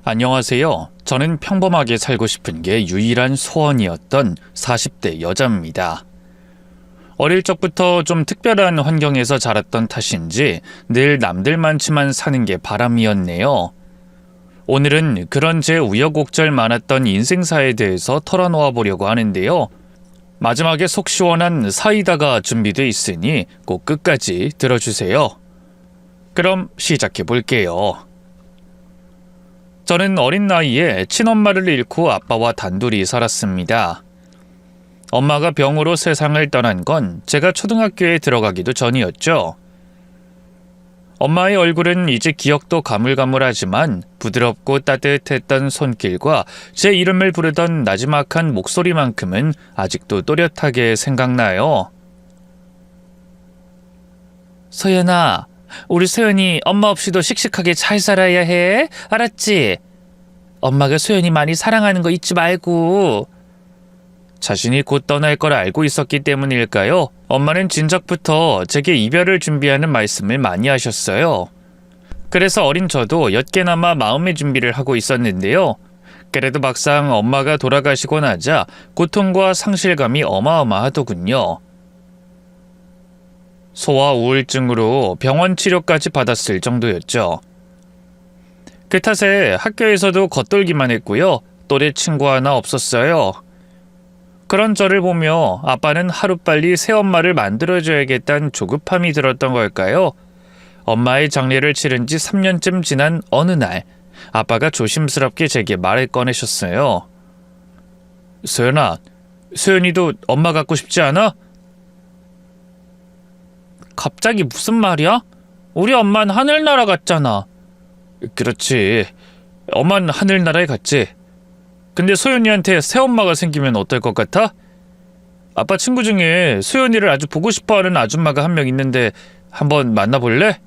안녕하세요. 저는 평범하게 살고 싶은 게 유일한 소원이었던 40대 여자입니다. 어릴 적부터 좀 특별한 환경에서 자랐던 탓인지 늘 남들만치만 사는 게 바람이었네요. 오늘은 그런 제 우여곡절 많았던 인생사에 대해서 털어놓아 보려고 하는데요. 마지막에 속 시원한 사이다가 준비돼 있으니 꼭 끝까지 들어주세요. 그럼 시작해 볼게요. 저는 어린 나이에 친엄마를 잃고 아빠와 단둘이 살았습니다. 엄마가 병으로 세상을 떠난 건 제가 초등학교에 들어가기도 전이었죠. 엄마의 얼굴은 이제 기억도 가물가물하지만 부드럽고 따뜻했던 손길과 제 이름을 부르던 나지막한 목소리만큼은 아직도 또렷하게 생각나요. 소연아, 우리 소연이 엄마 없이도 씩씩하게 잘 살아야 해. 알았지? 엄마가 소연이 많이 사랑하는 거 잊지 말고. 자신이 곧 떠날 걸 알고 있었기 때문일까요? 엄마는 진작부터 제게 이별을 준비하는 말씀을 많이 하셨어요. 그래서 어린 저도 옅게나마 마음의 준비를 하고 있었는데요. 그래도 막상 엄마가 돌아가시고 나자 고통과 상실감이 어마어마하더군요. 소아 우울증으로 병원 치료까지 받았을 정도였죠. 그 탓에 학교에서도 겉돌기만 했고요. 또래 친구 하나 없었어요. 그런 저를 보며 아빠는 하루빨리 새엄마를 만들어줘야겠다는 조급함이 들었던 걸까요? 엄마의 장례를 치른 지 3년쯤 지난 어느 날 아빠가 조심스럽게 제게 말을 꺼내셨어요. 소연아, 소연이도 엄마 갖고 싶지 않아? 갑자기 무슨 말이야? 우리 엄마는 하늘나라 갔잖아. 그렇지. 엄마는 하늘나라에 갔지. 근데 소연이한테 새엄마가 생기면 어떨 것 같아? 아빠 친구 중에 소연이를 아주 보고 싶어하는 아줌마가 한 명 있는데 한번 만나볼래?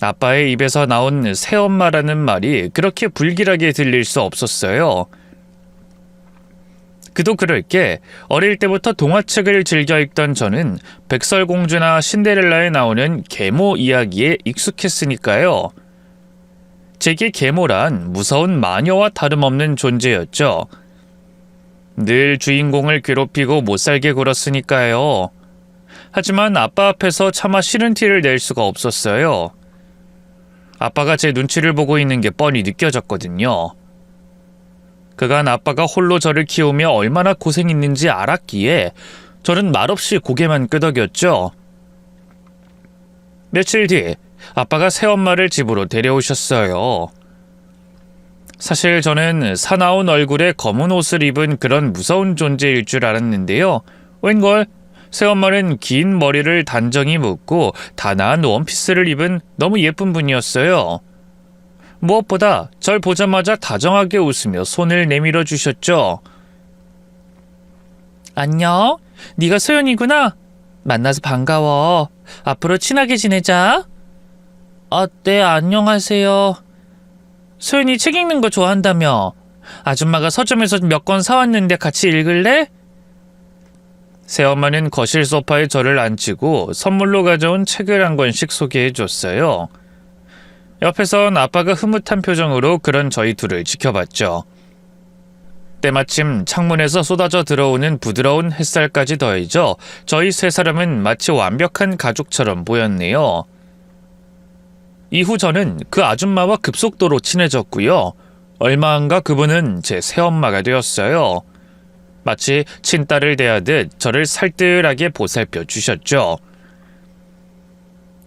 아빠의 입에서 나온 새엄마라는 말이 그렇게 불길하게 들릴 수 없었어요. 그도 그럴 게 어릴 때부터 동화책을 즐겨 읽던 저는 백설공주나 신데렐라에 나오는 계모 이야기에 익숙했으니까요. 제게 계모란 무서운 마녀와 다름없는 존재였죠. 늘 주인공을 괴롭히고 못살게 굴었으니까요. 하지만 아빠 앞에서 차마 싫은 티를 낼 수가 없었어요. 아빠가 제 눈치를 보고 있는 게 뻔히 느껴졌거든요. 그간 아빠가 홀로 저를 키우며 얼마나 고생했는지 알았기에 저는 말없이 고개만 끄덕였죠. 며칠 뒤 아빠가 새엄마를 집으로 데려오셨어요. 사실 저는 사나운 얼굴에 검은 옷을 입은 그런 무서운 존재일 줄 알았는데요. 웬걸 새엄마는 긴 머리를 단정히 묶고 단아한 원피스를 입은 너무 예쁜 분이었어요. 무엇보다 절 보자마자 다정하게 웃으며 손을 내밀어 주셨죠. 안녕, 네가 소연이구나. 만나서 반가워. 앞으로 친하게 지내자. 네, 안녕하세요. 소연이 책 읽는 거 좋아한다며. 아줌마가 서점에서 몇 권 사왔는데 같이 읽을래? 새엄마는 거실 소파에 저를 앉히고 선물로 가져온 책을 한 권씩 소개해 줬어요. 옆에선 아빠가 흐뭇한 표정으로 그런 저희 둘을 지켜봤죠. 때마침 창문에서 쏟아져 들어오는 부드러운 햇살까지 더해져 저희 세 사람은 마치 완벽한 가족처럼 보였네요. 이후 저는 그 아줌마와 급속도로 친해졌고요. 얼마 안가 그분은 제 새엄마가 되었어요. 마치 친딸을 대하듯 저를 살뜰하게 보살펴 주셨죠.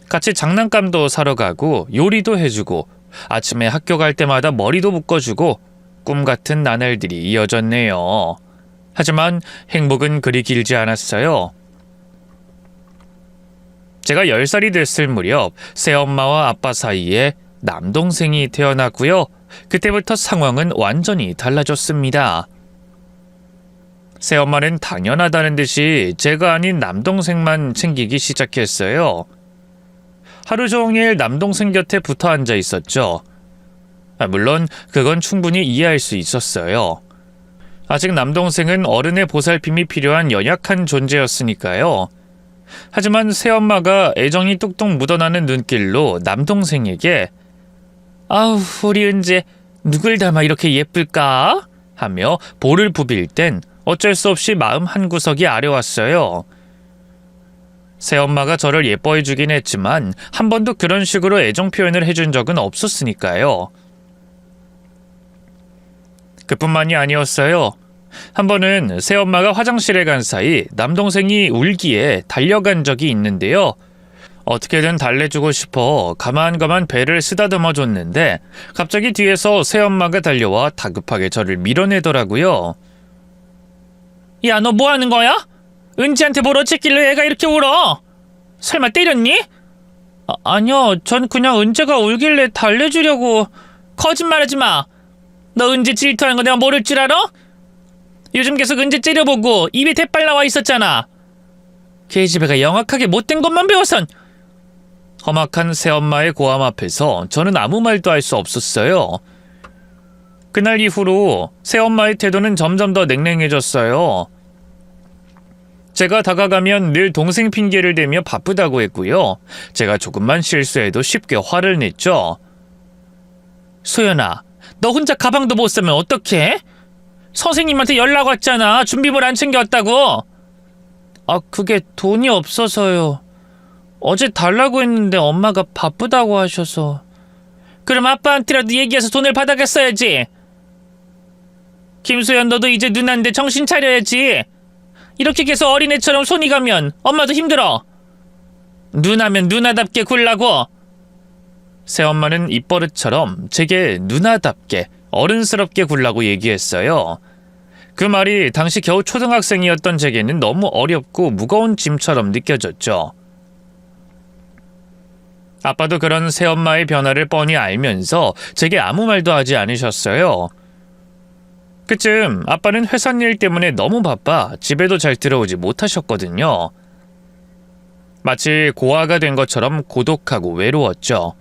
같이 장난감도 사러 가고 요리도 해주고 아침에 학교 갈 때마다 머리도 묶어주고 꿈같은 나날들이 이어졌네요. 하지만 행복은 그리 길지 않았어요. 제가 10살이 됐을 무렵 새엄마와 아빠 사이에 남동생이 태어났고요. 그때부터 상황은 완전히 달라졌습니다. 새엄마는 당연하다는 듯이 제가 아닌 남동생만 챙기기 시작했어요. 하루 종일 남동생 곁에 붙어 앉아 있었죠. 물론 그건 충분히 이해할 수 있었어요. 아직 남동생은 어른의 보살핌이 필요한 연약한 존재였으니까요. 하지만 새엄마가 애정이 뚝뚝 묻어나는 눈길로 남동생에게 아우, 우리 은재 누굴 닮아 이렇게 예쁠까? 하며 볼을 부빌 땐 어쩔 수 없이 마음 한구석이 아려왔어요. 새엄마가 저를 예뻐해 주긴 했지만 한 번도 그런 식으로 애정 표현을 해준 적은 없었으니까요. 그뿐만이 아니었어요. 한 번은 새엄마가 화장실에 간 사이 남동생이 울기에 달려간 적이 있는데요. 어떻게든 달래주고 싶어 가만가만 배를 쓰다듬어 줬는데 갑자기 뒤에서 새엄마가 달려와 다급하게 저를 밀어내더라고요. 야, 너 뭐 하는 거야? 은지한테 뭘 어쨌길래 애가 이렇게 울어? 설마 때렸니? 아니요, 전 그냥 은지가 울길래 달래주려고. 거짓말하지 마. 너 은지 질투하는 거 내가 모를 줄 알아? 요즘 계속 은지 째려보고 입에 대빨 나와 있었잖아. 계집애가 영악하게 못된 것만 배워선. 험악한 새엄마의 고함 앞에서 저는 아무 말도 할 수 없었어요. 그날 이후로 새엄마의 태도는 점점 더 냉랭해졌어요. 제가 다가가면 늘 동생 핑계를 대며 바쁘다고 했고요. 제가 조금만 실수해도 쉽게 화를 냈죠. 소연아, 너 혼자 가방도 못 싸면 어떡해? 선생님한테 연락 왔잖아. 준비물 안 챙겨왔다고. 그게 돈이 없어서요. 어제 달라고 했는데 엄마가 바쁘다고 하셔서. 그럼 아빠한테라도 얘기해서 돈을 받아갔어야지. 김소연, 너도 이제 누나인데 정신 차려야지. 이렇게 계속 어린애처럼 손이 가면 엄마도 힘들어. 누나면 누나답게 굴라고. 새엄마는 입버릇처럼 제게 누나답게 어른스럽게 굴라고 얘기했어요. 그 말이 당시 겨우 초등학생이었던 제게는 너무 어렵고 무거운 짐처럼 느껴졌죠. 아빠도 그런 새엄마의 변화를 뻔히 알면서 제게 아무 말도 하지 않으셨어요. 그쯤 아빠는 회사일 때문에 너무 바빠 집에도 잘 들어오지 못하셨거든요. 마치 고아가 된 것처럼 고독하고 외로웠죠.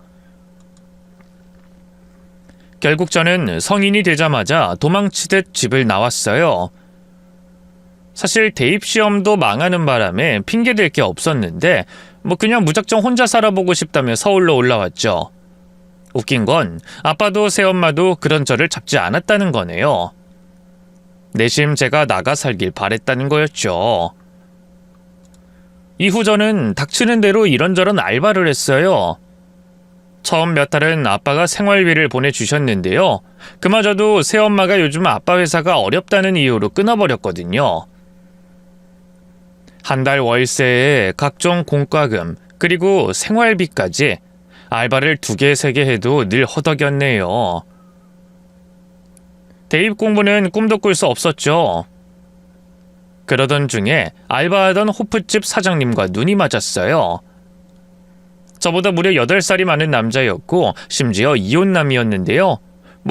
결국 저는 성인이 되자마자 도망치듯 집을 나왔어요. 사실 대입시험도 망하는 바람에 핑계댈 게 없었는데 그냥 무작정 혼자 살아보고 싶다며 서울로 올라왔죠. 웃긴 건 아빠도 새엄마도 그런 저를 잡지 않았다는 거네요. 내심 제가 나가 살길 바랬다는 거였죠. 이후 저는 닥치는 대로 이런저런 알바를 했어요. 처음 몇 달은 아빠가 생활비를 보내주셨는데요. 그마저도 새엄마가 요즘 아빠 회사가 어렵다는 이유로 끊어버렸거든요. 한 달 월세에 각종 공과금 그리고 생활비까지 알바를 2개, 3개 해도 늘 허덕였네요. 대입 공부는 꿈도 꿀 수 없었죠. 그러던 중에 알바하던 호프집 사장님과 눈이 맞았어요. 저보다 무려 8살이 많은 남자였고 심지어 이혼남이었는데요.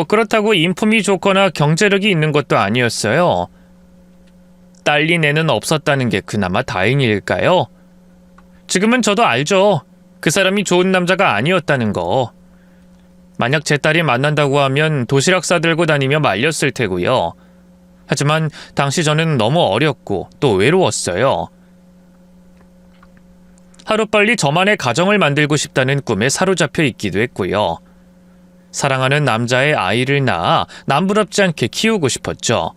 그렇다고 인품이 좋거나 경제력이 있는 것도 아니었어요. 딸린 애는 없었다는 게 그나마 다행일까요? 지금은 저도 알죠. 그 사람이 좋은 남자가 아니었다는 거. 만약 제 딸이 만난다고 하면 도시락 싸들고 다니며 말렸을 테고요. 하지만 당시 저는 너무 어렸고 또 외로웠어요. 하루빨리 저만의 가정을 만들고 싶다는 꿈에 사로잡혀 있기도 했고요. 사랑하는 남자의 아이를 낳아 남부럽지 않게 키우고 싶었죠.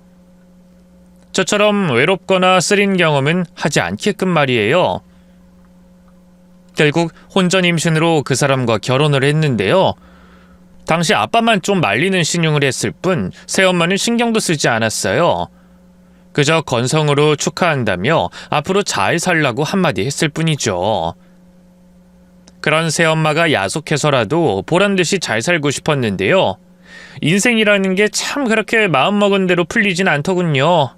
저처럼 외롭거나 쓰린 경험은 하지 않게끔 말이에요. 결국 혼전 임신으로 그 사람과 결혼을 했는데요. 당시 아빠만 좀 말리는 신용을 했을 뿐 새엄마는 신경도 쓰지 않았어요. 그저 건성으로 축하한다며 앞으로 잘 살라고 한마디 했을 뿐이죠. 그런 새엄마가 야속해서라도 보란듯이 잘 살고 싶었는데요. 인생이라는 게 참 그렇게 마음먹은 대로 풀리진 않더군요.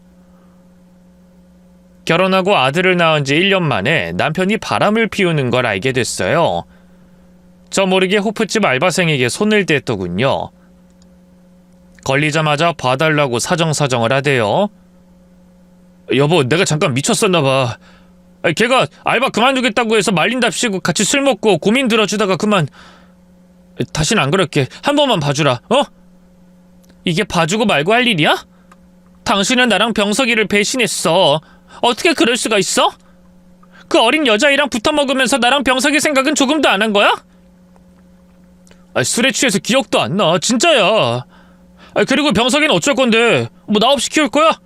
결혼하고 아들을 낳은 지 1년 만에 남편이 바람을 피우는 걸 알게 됐어요. 저 모르게 호프집 알바생에게 손을 댔더군요. 걸리자마자 봐달라고 사정사정을 하대요. 여보, 내가 잠깐 미쳤었나봐. 걔가 알바 그만두겠다고 해서 말린답시고 같이 술 먹고 고민 들어주다가 그만. 다신 안 그럴게. 한 번만 봐주라. 이게 봐주고 말고 할 일이야? 당신은 나랑 병석이를 배신했어. 어떻게 그럴 수가 있어? 그 어린 여자애랑 붙어먹으면서 나랑 병석이 생각은 조금도 안 한 거야? 술에 취해서 기억도 안 나. 진짜야. 그리고 병석이는 어쩔 건데? 뭐 나 없이 키울 거야?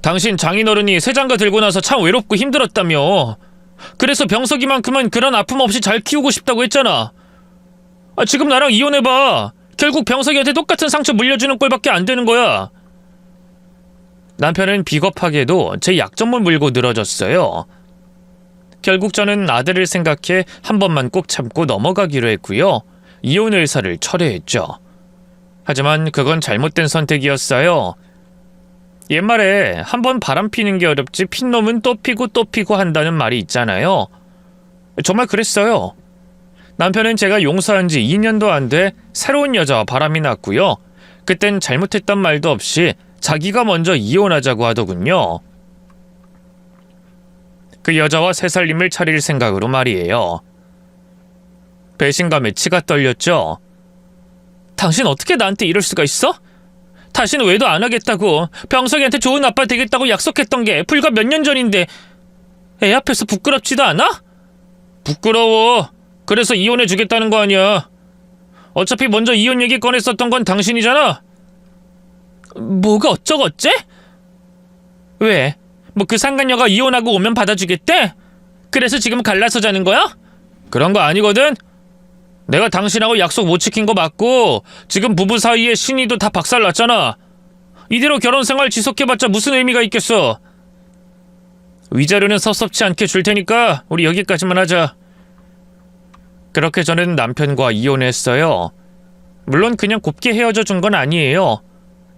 당신 장인어른이 새장가 들고 나서 참 외롭고 힘들었다며. 그래서 병석이만큼은 그런 아픔 없이 잘 키우고 싶다고 했잖아. 지금 나랑 이혼해봐. 결국 병석이한테 똑같은 상처 물려주는 꼴밖에 안 되는 거야. 남편은 비겁하게도 제 약점을 물고 늘어졌어요. 결국 저는 아들을 생각해 한 번만 꼭 참고 넘어가기로 했고요. 이혼 의사를 철회했죠. 하지만 그건 잘못된 선택이었어요. 옛말에 한 번 바람 피는 게 어렵지 핀 놈은 또 피고 또 피고 한다는 말이 있잖아요. 정말 그랬어요. 남편은 제가 용서한 지 2년도 안 돼 새로운 여자와 바람이 났고요. 그땐 잘못했단 말도 없이 자기가 먼저 이혼하자고 하더군요. 그 여자와 새 살림을 차릴 생각으로 말이에요. 배신감에 치가 떨렸죠. 당신 어떻게 나한테 이럴 수가 있어? 다시는 외도 안 하겠다고, 병석이한테 좋은 아빠 되겠다고 약속했던 게 불과 몇 년 전인데 애 앞에서 부끄럽지도 않아? 부끄러워. 그래서 이혼해 주겠다는 거 아니야. 어차피 먼저 이혼 얘기 꺼냈었던 건 당신이잖아. 뭐가 어쩌고 어째? 왜? 뭐 그 상간녀가 이혼하고 오면 받아주겠대? 그래서 지금 갈라서 자는 거야? 그런 거 아니거든? 내가 당신하고 약속 못 지킨 거 맞고 지금 부부 사이에 신의도 다 박살났잖아. 이대로 결혼생활 지속해봤자 무슨 의미가 있겠어. 위자료는 섭섭치 않게 줄 테니까 우리 여기까지만 하자. 그렇게 저는 남편과 이혼했어요. 물론 그냥 곱게 헤어져 준 건 아니에요.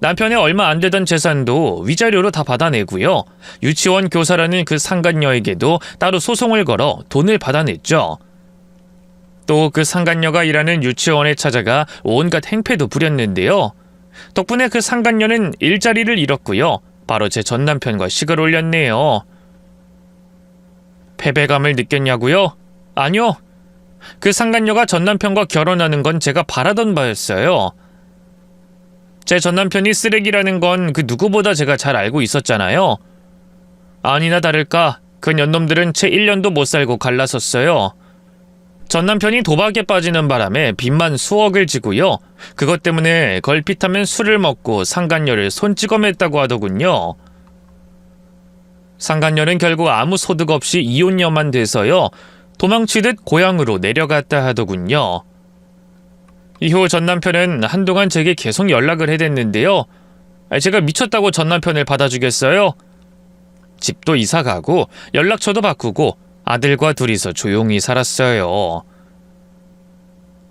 남편의 얼마 안 되던 재산도 위자료로 다 받아내고요. 유치원 교사라는 그 상간녀에게도 따로 소송을 걸어 돈을 받아냈죠. 또 그 상간녀가 일하는 유치원에 찾아가 온갖 행패도 부렸는데요. 덕분에 그 상간녀는 일자리를 잃었고요. 바로 제 전남편과 식을 올렸네요. 패배감을 느꼈냐고요? 아니요. 그 상간녀가 전남편과 결혼하는 건 제가 바라던 바였어요. 제 전남편이 쓰레기라는 건 그 누구보다 제가 잘 알고 있었잖아요. 아니나 다를까 그 년놈들은 채 1년도 못 살고 갈라섰어요. 전남편이 도박에 빠지는 바람에 빚만 수억을 지고요. 그것 때문에 걸핏하면 술을 먹고 상간녀를 손찌검했다고 하더군요. 상간녀는 결국 아무 소득 없이 이혼녀만 돼서요. 도망치듯 고향으로 내려갔다 하더군요. 이후 전남편은 한동안 제게 계속 연락을 해댔는데요. 제가 미쳤다고 전남편을 받아주겠어요? 집도 이사가고 연락처도 바꾸고 아들과 둘이서 조용히 살았어요.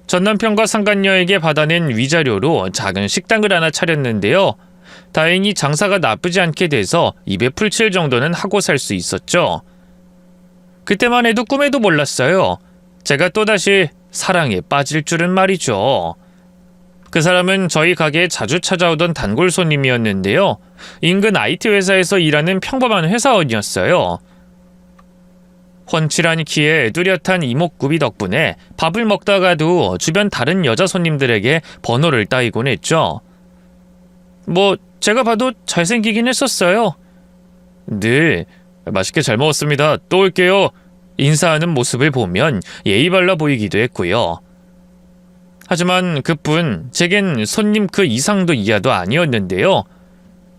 전남편과 상간녀에게 받아낸 위자료로 작은 식당을 하나 차렸는데요. 다행히 장사가 나쁘지 않게 돼서 입에 풀칠 정도는 하고 살 수 있었죠. 그때만 해도 꿈에도 몰랐어요. 제가 또다시 사랑에 빠질 줄은 말이죠. 그 사람은 저희 가게에 자주 찾아오던 단골 손님이었는데요. 인근 IT 회사에서 일하는 평범한 회사원이었어요. 훤칠한 키에 뚜렷한 이목구비 덕분에 밥을 먹다가도 주변 다른 여자 손님들에게 번호를 따이곤 했죠. 뭐 제가 봐도 잘생기긴 했었어요. 늘 맛있게 잘 먹었습니다. 또 올게요. 인사하는 모습을 보면 예의 발라 보이기도 했고요. 하지만 그뿐 제겐 손님 그 이상도 이하도 아니었는데요.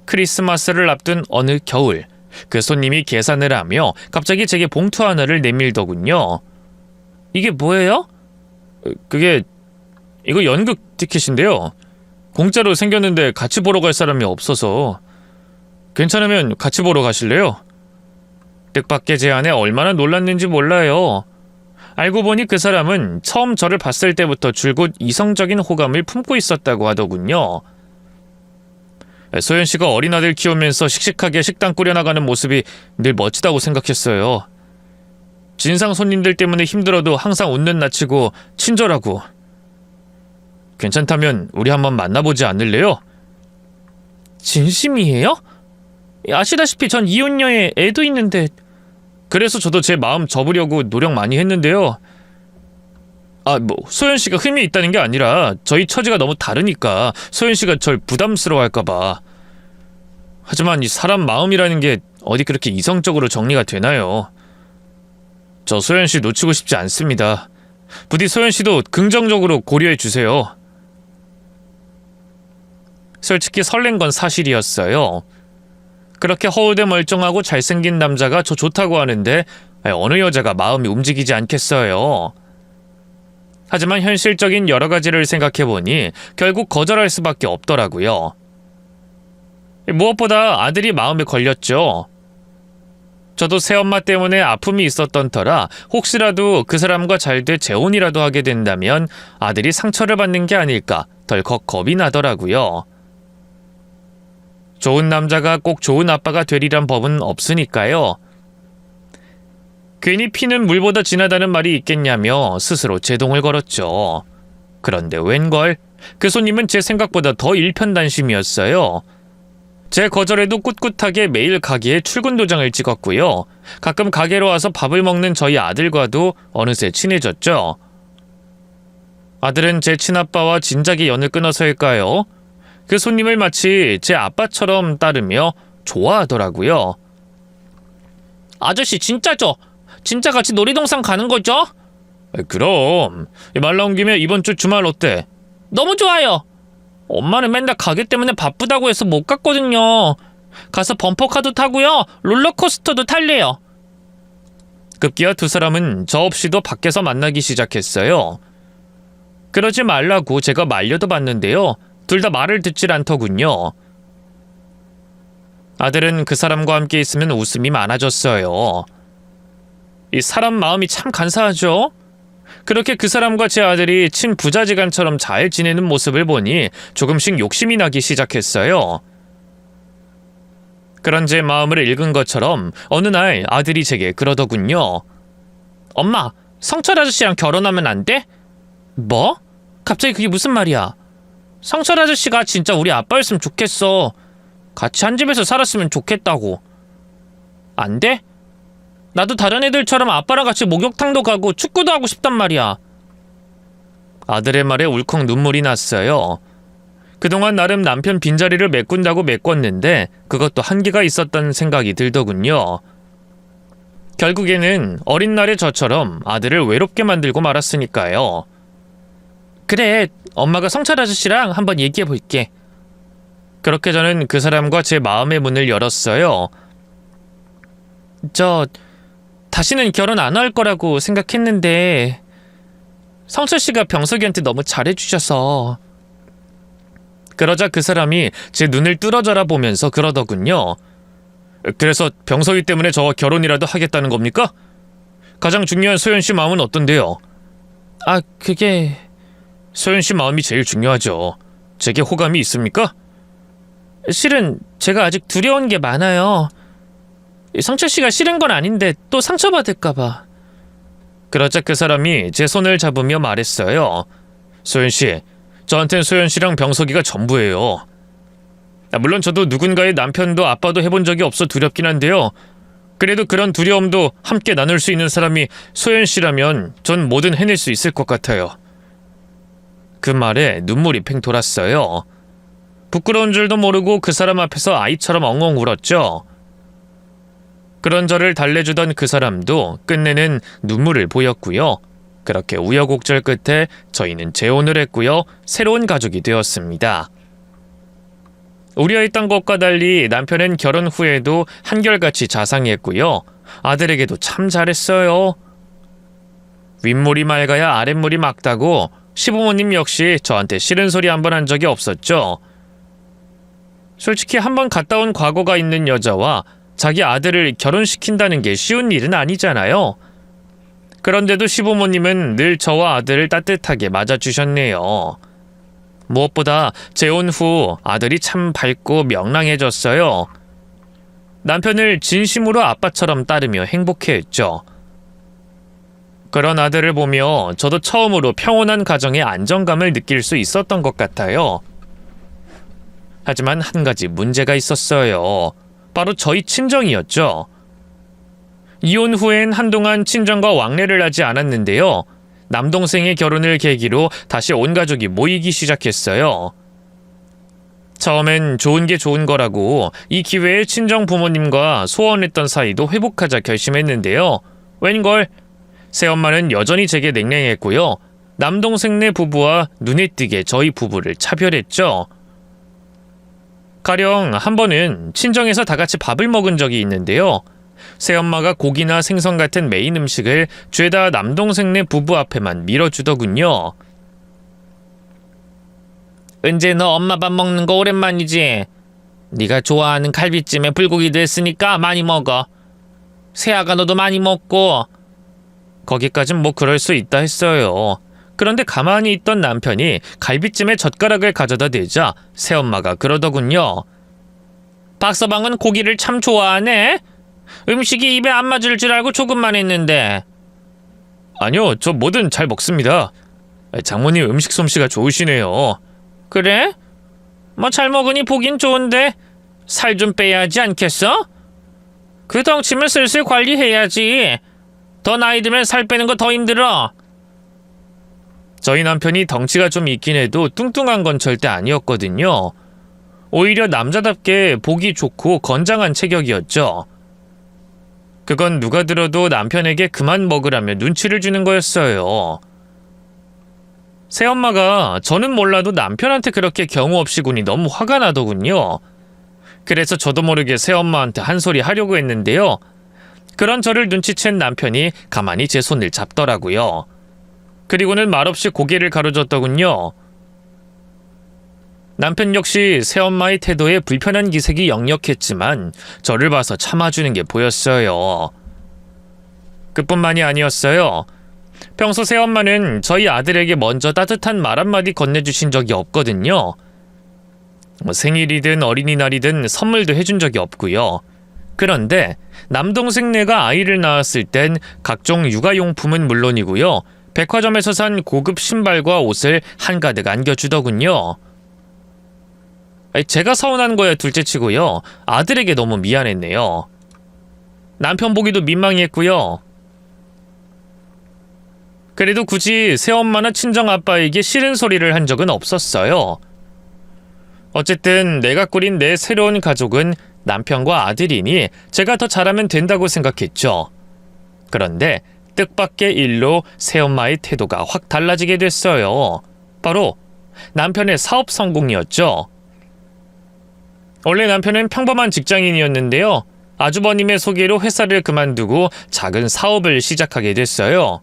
크리스마스를 앞둔 어느 겨울 그 손님이 계산을 하며 갑자기 제게 봉투 하나를 내밀더군요. 이게 뭐예요? 이거 연극 티켓인데요. 공짜로 생겼는데 같이 보러 갈 사람이 없어서. 괜찮으면 같이 보러 가실래요? 뜻밖의 제안에 얼마나 놀랐는지 몰라요. 알고 보니 그 사람은 처음 저를 봤을 때부터 줄곧 이성적인 호감을 품고 있었다고 하더군요. 소연 씨가 어린 아들 키우면서 씩씩하게 식당 꾸려나가는 모습이 늘 멋지다고 생각했어요. 진상 손님들 때문에 힘들어도 항상 웃는 낯이고 친절하고. 괜찮다면 우리 한번 만나보지 않을래요? 진심이에요? 아시다시피 전 이혼녀에 애도 있는데. 그래서 저도 제 마음 접으려고 노력 많이 했는데요. 소연 씨가 흠이 있다는 게 아니라 저희 처지가 너무 다르니까 소연 씨가 절 부담스러워할까봐. 하지만 이 사람 마음이라는 게 어디 그렇게 이성적으로 정리가 되나요? 저 소연 씨 놓치고 싶지 않습니다. 부디 소연 씨도 긍정적으로 고려해 주세요. 솔직히 설렌 건 사실이었어요. 그렇게 허우대 멀쩡하고 잘생긴 남자가 저 좋다고 하는데 어느 여자가 마음이 움직이지 않겠어요. 하지만 현실적인 여러 가지를 생각해보니 결국 거절할 수밖에 없더라고요. 무엇보다 아들이 마음에 걸렸죠. 저도 새엄마 때문에 아픔이 있었던 터라 혹시라도 그 사람과 잘 돼 재혼이라도 하게 된다면 아들이 상처를 받는 게 아닐까 덜컥 겁이 나더라고요. 좋은 남자가 꼭 좋은 아빠가 되리란 법은 없으니까요. 괜히 피는 물보다 진하다는 말이 있겠냐며 스스로 제동을 걸었죠. 그런데 웬걸? 그 손님은 제 생각보다 더 일편단심이었어요. 제 거절에도 꿋꿋하게 매일 가게에 출근 도장을 찍었고요. 가끔 가게로 와서 밥을 먹는 저희 아들과도 어느새 친해졌죠. 아들은 제 친아빠와 진작에 연을 끊어서일까요? 그 손님을 마치 제 아빠처럼 따르며 좋아하더라고요. 아저씨 진짜죠? 진짜 같이 놀이동산 가는 거죠? 그럼. 말 나온 김에 이번 주 주말 어때? 너무 좋아요. 엄마는 맨날 가게 때문에 바쁘다고 해서 못 갔거든요. 가서 범퍼카도 타고요. 롤러코스터도 탈래요. 급기야 두 사람은 저 없이도 밖에서 만나기 시작했어요. 그러지 말라고 제가 말려도 봤는데요. 둘 다 말을 듣질 않더군요. 아들은 그 사람과 함께 있으면 웃음이 많아졌어요. 이 사람 마음이 참 간사하죠? 그렇게 그 사람과 제 아들이 친부자지간처럼 잘 지내는 모습을 보니 조금씩 욕심이 나기 시작했어요. 그런 제 마음을 읽은 것처럼 어느 날 아들이 제게 그러더군요. 엄마, 성철 아저씨랑 결혼하면 안 돼? 뭐? 갑자기 그게 무슨 말이야? 성철 아저씨가 진짜 우리 아빠였으면 좋겠어. 같이 한 집에서 살았으면 좋겠다고. 안 돼? 나도 다른 애들처럼 아빠랑 같이 목욕탕도 가고 축구도 하고 싶단 말이야. 아들의 말에 울컥 눈물이 났어요. 그동안 나름 남편 빈자리를 메꾼다고 메꿨는데 그것도 한계가 있었던 생각이 들더군요. 결국에는 어린 날의 저처럼 아들을 외롭게 만들고 말았으니까요. 그래, 엄마가 성철 아저씨랑 한번 얘기해 볼게. 그렇게 저는 그 사람과 제 마음의 문을 열었어요. 다시는 결혼 안 할 거라고 생각했는데 성철 씨가 병석이한테 너무 잘해주셔서. 그러자 그 사람이 제 눈을 뚫어져라 보면서 그러더군요. 그래서 병석이 때문에 저와 결혼이라도 하겠다는 겁니까? 가장 중요한 소연 씨 마음은 어떤데요? 그게... 소연 씨 마음이 제일 중요하죠. 제게 호감이 있습니까? 실은 제가 아직 두려운 게 많아요. 성철 씨가 싫은 건 아닌데 또 상처받을까봐. 그러자 그 사람이 제 손을 잡으며 말했어요. 소연 씨, 저한텐 소연 씨랑 병석이가 전부예요. 물론 저도 누군가의 남편도 아빠도 해본 적이 없어 두렵긴 한데요. 그래도 그런 두려움도 함께 나눌 수 있는 사람이 소연 씨라면 전 뭐든 해낼 수 있을 것 같아요. 그 말에 눈물이 팽 돌았어요. 부끄러운 줄도 모르고 그 사람 앞에서 아이처럼 엉엉 울었죠. 그런 저를 달래주던 그 사람도 끝내는 눈물을 보였고요. 그렇게 우여곡절 끝에 저희는 재혼을 했고요. 새로운 가족이 되었습니다. 우려했던 것과 달리 남편은 결혼 후에도 한결같이 자상했고요. 아들에게도 참 잘했어요. 윗물이 맑아야 아랫물이 맑다고 시부모님 역시 저한테 싫은 소리 한 번 한 적이 없었죠. 솔직히 한 번 갔다 온 과거가 있는 여자와 자기 아들을 결혼시킨다는 게 쉬운 일은 아니잖아요. 그런데도 시부모님은 늘 저와 아들을 따뜻하게 맞아주셨네요. 무엇보다 재혼 후 아들이 참 밝고 명랑해졌어요. 남편을 진심으로 아빠처럼 따르며 행복해했죠. 그런 아들을 보며 저도 처음으로 평온한 가정의 안정감을 느낄 수 있었던 것 같아요. 하지만 한 가지 문제가 있었어요. 바로 저희 친정이었죠. 이혼 후엔 한동안 친정과 왕래를 하지 않았는데요. 남동생의 결혼을 계기로 다시 온 가족이 모이기 시작했어요. 처음엔 좋은 게 좋은 거라고 이 기회에 친정 부모님과 소원했던 사이도 회복하자 결심했는데요. 웬걸? 새엄마는 여전히 제게 냉랭했고요. 남동생네 부부와 눈에 띄게 저희 부부를 차별했죠. 가령 한 번은 친정에서 다 같이 밥을 먹은 적이 있는데요. 새엄마가 고기나 생선 같은 메인 음식을 죄다 남동생네 부부 앞에만 밀어주더군요. 은재, 너 엄마 밥 먹는 거 오랜만이지? 네가 좋아하는 갈비찜에 불고기도 했으니까 많이 먹어. 세아가 너도 많이 먹고. 거기까진 뭐 그럴 수 있다 했어요. 그런데 가만히 있던 남편이 갈비찜에 젓가락을 가져다 대자 새엄마가 그러더군요. 박서방은 고기를 참 좋아하네? 음식이 입에 안 맞을 줄 알고 조금만 했는데. 아니요, 저 뭐든 잘 먹습니다. 장모님 음식 솜씨가 좋으시네요. 그래? 뭐 잘 먹으니 보긴 좋은데 살 좀 빼야지 않겠어? 그 덩치면 슬슬 관리해야지. 더 나이 들면 살 빼는 거 더 힘들어. 저희 남편이 덩치가 좀 있긴 해도 뚱뚱한 건 절대 아니었거든요. 오히려 남자답게 보기 좋고 건장한 체격이었죠. 그건 누가 들어도 남편에게 그만 먹으라며 눈치를 주는 거였어요. 새엄마가 저는 몰라도 남편한테 그렇게 경우 없이 군이 너무 화가 나더군요. 그래서 저도 모르게 새엄마한테 한 소리 하려고 했는데요. 그런 저를 눈치챈 남편이 가만히 제 손을 잡더라고요. 그리고는 말없이 고개를 가로젓더군요. 남편 역시 새엄마의 태도에 불편한 기색이 역력했지만 저를 봐서 참아주는 게 보였어요. 그뿐만이 아니었어요. 평소 새엄마는 저희 아들에게 먼저 따뜻한 말 한마디 건네주신 적이 없거든요. 생일이든 어린이날이든 선물도 해준 적이 없고요. 그런데 남동생네가 아이를 낳았을 땐 각종 육아용품은 물론이고요. 백화점에서 산 고급 신발과 옷을 한가득 안겨주더군요. 제가 서운한 거야 둘째치고요. 아들에게 너무 미안했네요. 남편 보기도 민망했고요. 그래도 굳이 새엄마나 친정아빠에게 싫은 소리를 한 적은 없었어요. 어쨌든 내가 꾸린 내 새로운 가족은 남편과 아들이니 제가 더 잘하면 된다고 생각했죠. 그런데 뜻밖의 일로 새엄마의 태도가 확 달라지게 됐어요. 바로 남편의 사업 성공이었죠. 원래 남편은 평범한 직장인이었는데요. 아주버님의 소개로 회사를 그만두고 작은 사업을 시작하게 됐어요.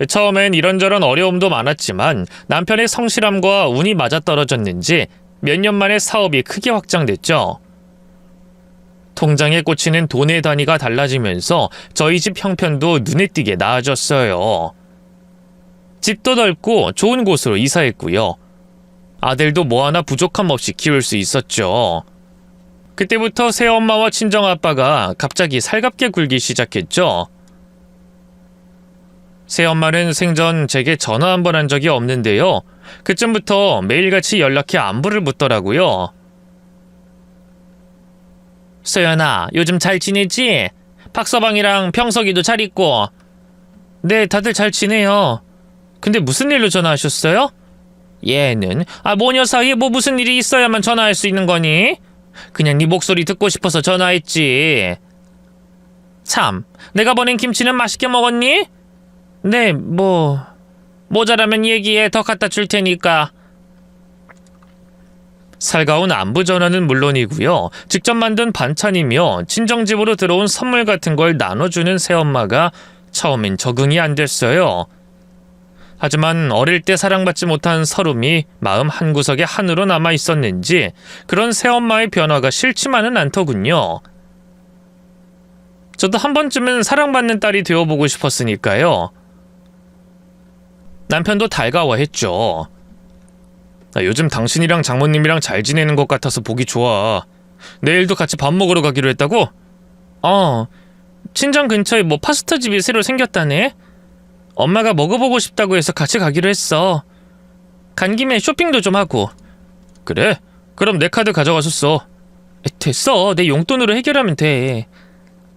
처음엔 이런저런 어려움도 많았지만 남편의 성실함과 운이 맞아떨어졌는지 몇 년 만에 사업이 크게 확장됐죠. 통장에 꽂히는 돈의 단위가 달라지면서 저희 집 형편도 눈에 띄게 나아졌어요. 집도 넓고 좋은 곳으로 이사했고요. 아들도 뭐 하나 부족함 없이 키울 수 있었죠. 그때부터 새엄마와 친정아빠가 갑자기 살갑게 굴기 시작했죠. 새엄마는 생전 제게 전화 한 번 한 적이 없는데요. 그쯤부터 매일같이 연락해 안부를 묻더라고요. 서연아, 요즘 잘 지내지? 박서방이랑 병석이도 잘 있고. 네, 다들 잘 지내요. 근데 무슨 일로 전화하셨어요? 얘는 모녀 사이에 뭐 무슨 일이 있어야만 전화할 수 있는 거니? 그냥 네 목소리 듣고 싶어서 전화했지. 참, 내가 보낸 김치는 맛있게 먹었니? 네, 모자라면 얘기해. 더 갖다 줄 테니까. 살가운 안부 전화는 물론이고요. 직접 만든 반찬이며 친정집으로 들어온 선물 같은 걸 나눠주는 새엄마가 처음엔 적응이 안 됐어요. 하지만 어릴 때 사랑받지 못한 서름이 마음 한구석에 한으로 남아 있었는지 그런 새엄마의 변화가 싫지만은 않더군요. 저도 한 번쯤은 사랑받는 딸이 되어보고 싶었으니까요. 남편도 달가워했죠. 요즘 당신이랑 장모님이랑 잘 지내는 것 같아서 보기 좋아. 내일도 같이 밥 먹으러 가기로 했다고? 친정 근처에 파스타 집이 새로 생겼다네. 엄마가 먹어보고 싶다고 해서 같이 가기로 했어. 간 김에 쇼핑도 좀 하고. 그래? 그럼 내 카드 가져가서 써. 됐어. 내 용돈으로 해결하면 돼.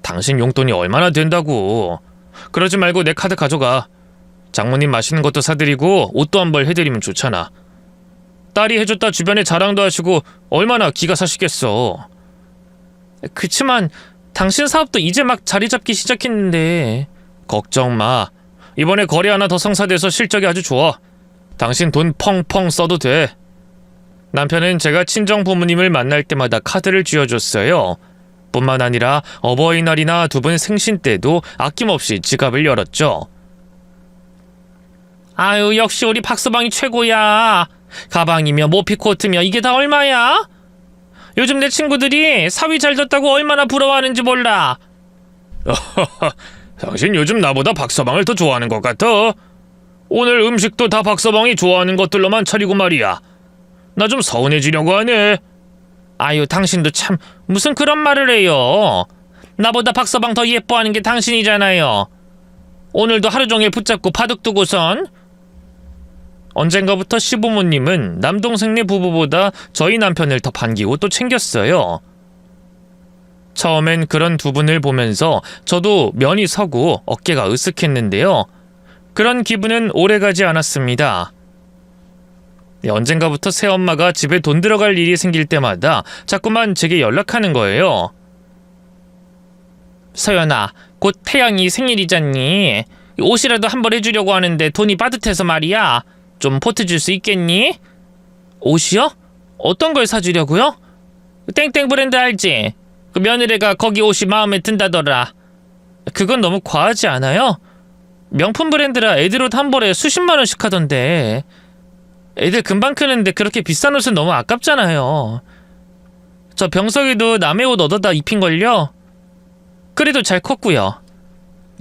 당신 용돈이 얼마나 된다고. 그러지 말고 내 카드 가져가. 장모님 맛있는 것도 사드리고 옷도 한 벌 해드리면 좋잖아. 딸이 해줬다 주변에 자랑도 하시고 얼마나 기가 사시겠어. 그치만 당신 사업도 이제 막 자리 잡기 시작했는데 걱정 마. 이번에 거래 하나 더 성사돼서 실적이 아주 좋아. 당신 돈 펑펑 써도 돼. 남편은 제가 친정 부모님을 만날 때마다 카드를 쥐어줬어요. 뿐만 아니라 어버이날이나 두 분 생신 때도 아낌없이 지갑을 열었죠. 아유, 역시 우리 박서방이 최고야. 가방이며 모피코트며 이게 다 얼마야? 요즘 내 친구들이 사위 잘 뒀다고 얼마나 부러워하는지 몰라. 당신 요즘 나보다 박서방을 더 좋아하는 것 같아. 오늘 음식도 다 박서방이 좋아하는 것들로만 차리고 말이야. 나 좀 서운해지려고 하네. 아유, 당신도 참 무슨 그런 말을 해요. 나보다 박서방 더 예뻐하는 게 당신이잖아요. 오늘도 하루 종일 붙잡고 바둑 두고선. 언젠가부터 시부모님은 남동생네 부부보다 저희 남편을 더 반기고 또 챙겼어요. 처음엔 그런 두 분을 보면서 저도 면이 서고 어깨가 으쓱했는데요. 그런 기분은 오래가지 않았습니다. 언젠가부터 새엄마가 집에 돈 들어갈 일이 생길 때마다 자꾸만 제게 연락하는 거예요. 서연아, 곧 태양이 생일이잖니. 옷이라도 한 벌 해주려고 하는데 돈이 빠듯해서 말이야. 좀 보태줄 수 있겠니? 옷이요? 어떤 걸 사주려고요? 땡땡 브랜드 알지? 그 며느리가 거기 옷이 마음에 든다더라. 그건 너무 과하지 않아요? 명품 브랜드라 애들 옷 한 벌에 수십만 원씩 하던데. 애들 금방 크는데 그렇게 비싼 옷은 너무 아깝잖아요. 저 병석이도 남의 옷 얻어다 입힌걸요? 그래도 잘 컸고요.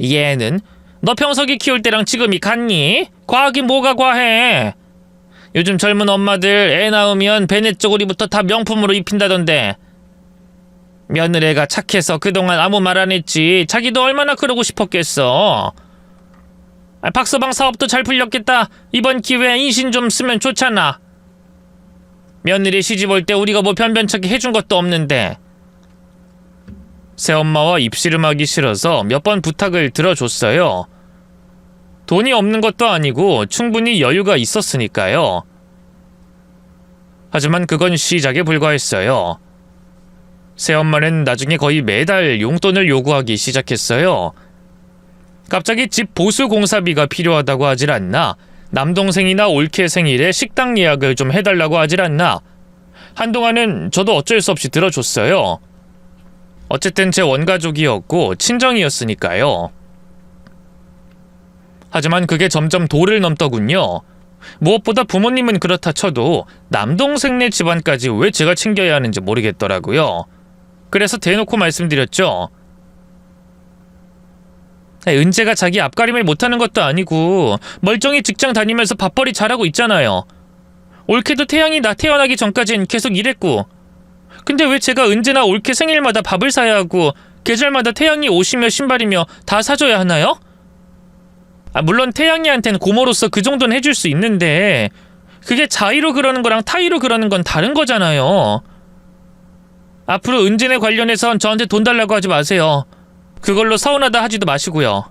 얘는 너 병석이 키울 때랑 지금이 같니? 과하긴 뭐가 과해. 요즘 젊은 엄마들 애 낳으면 베넷 쪼그리부터 다 명품으로 입힌다던데. 며느리가 착해서 그동안 아무 말 안 했지. 자기도 얼마나 그러고 싶었겠어. 박서방 사업도 잘 풀렸겠다. 이번 기회에 인신 좀 쓰면 좋잖아. 며느리 시집 올 때 우리가 뭐 변변찮게 해준 것도 없는데. 새엄마와 입씨름하기 싫어서 몇 번 부탁을 들어줬어요. 돈이 없는 것도 아니고 충분히 여유가 있었으니까요. 하지만 그건 시작에 불과했어요. 새엄마는 나중에 거의 매달 용돈을 요구하기 시작했어요. 갑자기 집 보수 공사비가 필요하다고 하질 않나, 남동생이나 올케 생일에 식당 예약을 좀 해달라고 하질 않나. 한동안은 저도 어쩔 수 없이 들어줬어요. 어쨌든 제 원가족이었고 친정이었으니까요. 하지만 그게 점점 도를 넘더군요. 무엇보다 부모님은 그렇다 쳐도 남동생네 집안까지 왜 제가 챙겨야 하는지 모르겠더라고요. 그래서 대놓고 말씀드렸죠. 은재가 자기 앞가림을 못하는 것도 아니고 멀쩡히 직장 다니면서 밥벌이 잘하고 있잖아요. 올케도 태양이 나 태어나기 전까진 계속 일했고. 근데 왜 제가 은재나 올케 생일마다 밥을 사야 하고 계절마다 태양이 옷이며 신발이며 다 사줘야 하나요? 물론 태양이한테는 고모로서 그 정도는 해줄 수 있는데 그게 자의로 그러는 거랑 타의로 그러는 건 다른 거잖아요. 앞으로 은재네 관련해선 저한테 돈 달라고 하지 마세요. 그걸로 서운하다 하지도 마시고요.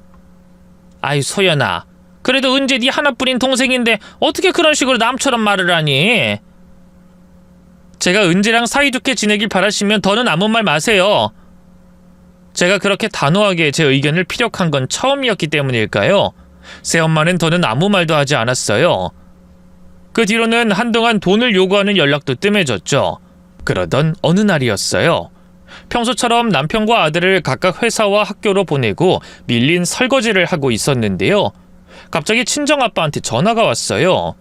아이 소연아, 그래도 은재 네 하나뿐인 동생인데 어떻게 그런 식으로 남처럼 말을 하니? 제가 은재랑 사이좋게 지내길 바라시면 더는 아무 말 마세요. 제가 그렇게 단호하게 제 의견을 피력한 건 처음이었기 때문일까요? 새엄마는 더는 아무 말도 하지 않았어요. 그 뒤로는 한동안 돈을 요구하는 연락도 뜸해졌죠. 그러던 어느 날이었어요. 평소처럼 남편과 아들을 각각 회사와 학교로 보내고 밀린 설거지를 하고 있었는데요. 갑자기 친정아빠한테 전화가 왔어요.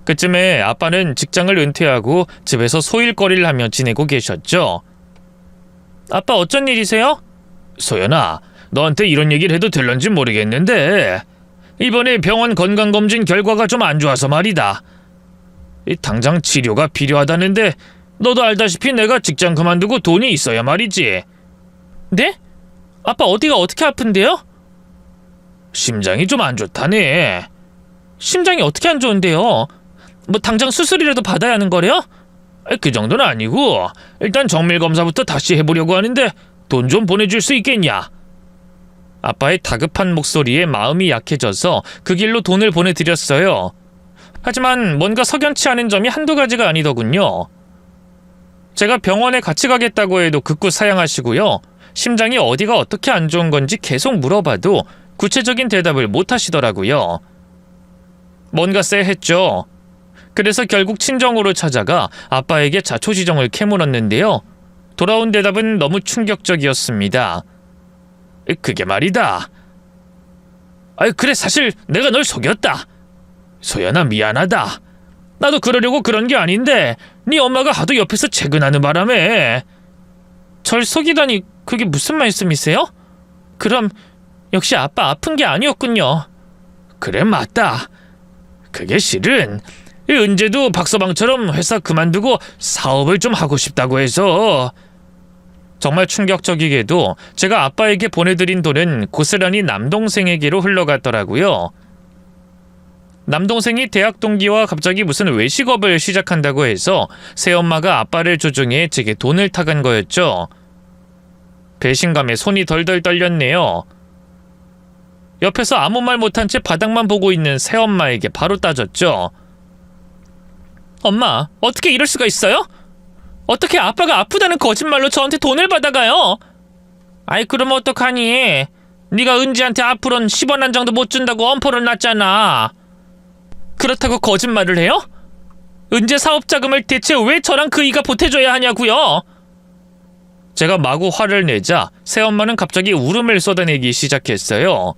그쯤에 아빠는 직장을 은퇴하고 집에서 소일거리를 하며 지내고 계셨죠. 아빠 어쩐 일이세요? 소연아, 너한테 이런 얘기를 해도 될런지 모르겠는데 이번에 병원 건강검진 결과가 좀 안 좋아서 말이다. 당장 치료가 필요하다는데 너도 알다시피 내가 직장 그만두고 돈이 있어야 말이지. 네? 아빠 어디가 어떻게 아픈데요? 심장이 좀 안 좋다네. 심장이 어떻게 안 좋은데요? 뭐 당장 수술이라도 받아야 하는 거래요? 그 정도는 아니고 일단 정밀검사부터 다시 해보려고 하는데 돈 좀 보내줄 수 있겠냐? 아빠의 다급한 목소리에 마음이 약해져서 그 길로 돈을 보내드렸어요. 하지만 뭔가 석연치 않은 점이 한두 가지가 아니더군요. 제가 병원에 같이 가겠다고 해도 극구 사양하시고요. 심장이 어디가 어떻게 안 좋은 건지 계속 물어봐도 구체적인 대답을 못 하시더라고요. 뭔가 쎄했죠. 그래서 결국 친정으로 찾아가 아빠에게 자초지종을 캐물었는데요. 돌아온 대답은 너무 충격적이었습니다. 그게 말이다. 그래, 사실 내가 널 속였다. 소연아, 미안하다. 나도 그러려고 그런 게 아닌데 네 엄마가 하도 옆에서 채근하는 바람에. 절 속이다니 그게 무슨 말씀이세요? 그럼 역시 아빠 아픈 게 아니었군요. 그래, 맞다. 그게 실은 은재도 박서방처럼 회사 그만두고 사업을 좀 하고 싶다고 해서. 정말 충격적이게도 제가 아빠에게 보내드린 돈은 고스란히 남동생에게로 흘러갔더라고요. 남동생이 대학 동기와 갑자기 무슨 외식업을 시작한다고 해서 새엄마가 아빠를 조종해 제게 돈을 타간 거였죠. 배신감에 손이 덜덜 떨렸네요. 옆에서 아무 말 못한 채 바닥만 보고 있는 새엄마에게 바로 따졌죠. 엄마, 어떻게 이럴 수가 있어요? 어떻게 아빠가 아프다는 거짓말로 저한테 돈을 받아가요? 그럼 어떡하니? 네가 은지한테 앞으로는 10원 한 장도 못 준다고 엄포를 놨잖아. 그렇다고 거짓말을 해요? 은재 사업 자금을 대체 왜 저랑 그이가 보태줘야 하냐고요? 제가 마구 화를 내자 새엄마는 갑자기 울음을 쏟아내기 시작했어요.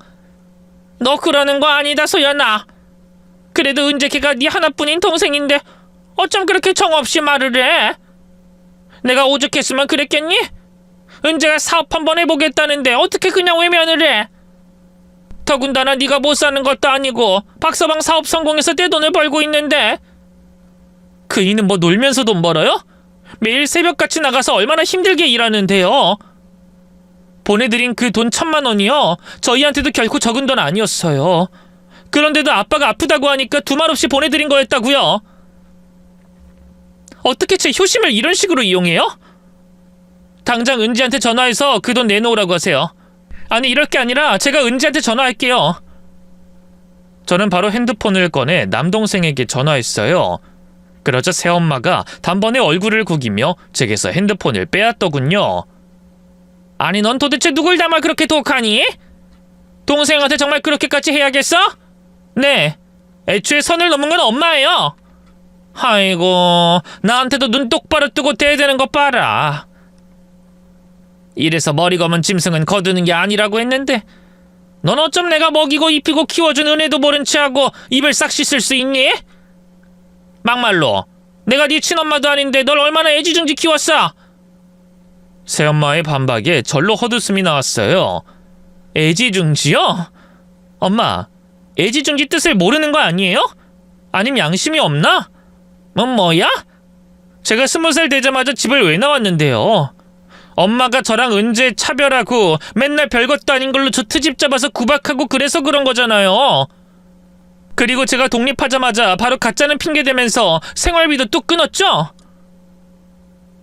너 그러는 거 아니다, 소연아. 그래도 은재 걔가 네 하나뿐인 동생인데 어쩜 그렇게 정없이 말을 해? 내가 오죽했으면 그랬겠니? 은재가 사업 한번 해보겠다는데 어떻게 그냥 외면을 해? 더군다나 네가 못 사는 것도 아니고 박서방 사업 성공해서 내 돈을 벌고 있는데. 그이는 뭐 놀면서 돈 벌어요? 매일 새벽같이 나가서 얼마나 힘들게 일하는데요. 보내드린 그 돈 1,000만 원이요, 저희한테도 결코 적은 돈 아니었어요. 그런데도 아빠가 아프다고 하니까 두말 없이 보내드린 거였다고요. 어떻게 제 효심을 이런 식으로 이용해요? 당장 은지한테 전화해서 그 돈 내놓으라고 하세요. 아니, 이럴 게 아니라 제가 은지한테 전화할게요. 저는 바로 핸드폰을 꺼내 남동생에게 전화했어요. 그러자 새엄마가 단번에 얼굴을 구기며 제게서 핸드폰을 빼앗더군요. 아니, 넌 도대체 누굴 닮아 그렇게 독하니? 동생한테 정말 그렇게까지 해야겠어? 네, 애초에 선을 넘은 건 엄마예요. 아이고, 나한테도 눈 똑바로 뜨고 대드는 거 봐라. 이래서 머리 검은 짐승은 거두는 게 아니라고 했는데 넌 어쩜 내가 먹이고 입히고 키워준 은혜도 모른 체하고 입을 싹 씻을 수 있니? 막말로 내가 네 친엄마도 아닌데 널 얼마나 애지중지 키웠어? 새엄마의 반박에 절로 헛웃음이 나왔어요. 애지중지요? 엄마, 애지중지 뜻을 모르는 거 아니에요? 아님 양심이 없나? 뭐야? 제가 20살 되자마자 집을 왜 나왔는데요? 엄마가 저랑 은재 차별하고 맨날 별것도 아닌 걸로 저 트집 잡아서 구박하고 그래서 그런 거잖아요. 그리고 제가 독립하자마자 바로 가짜는 핑계대면서 생활비도 뚝 끊었죠?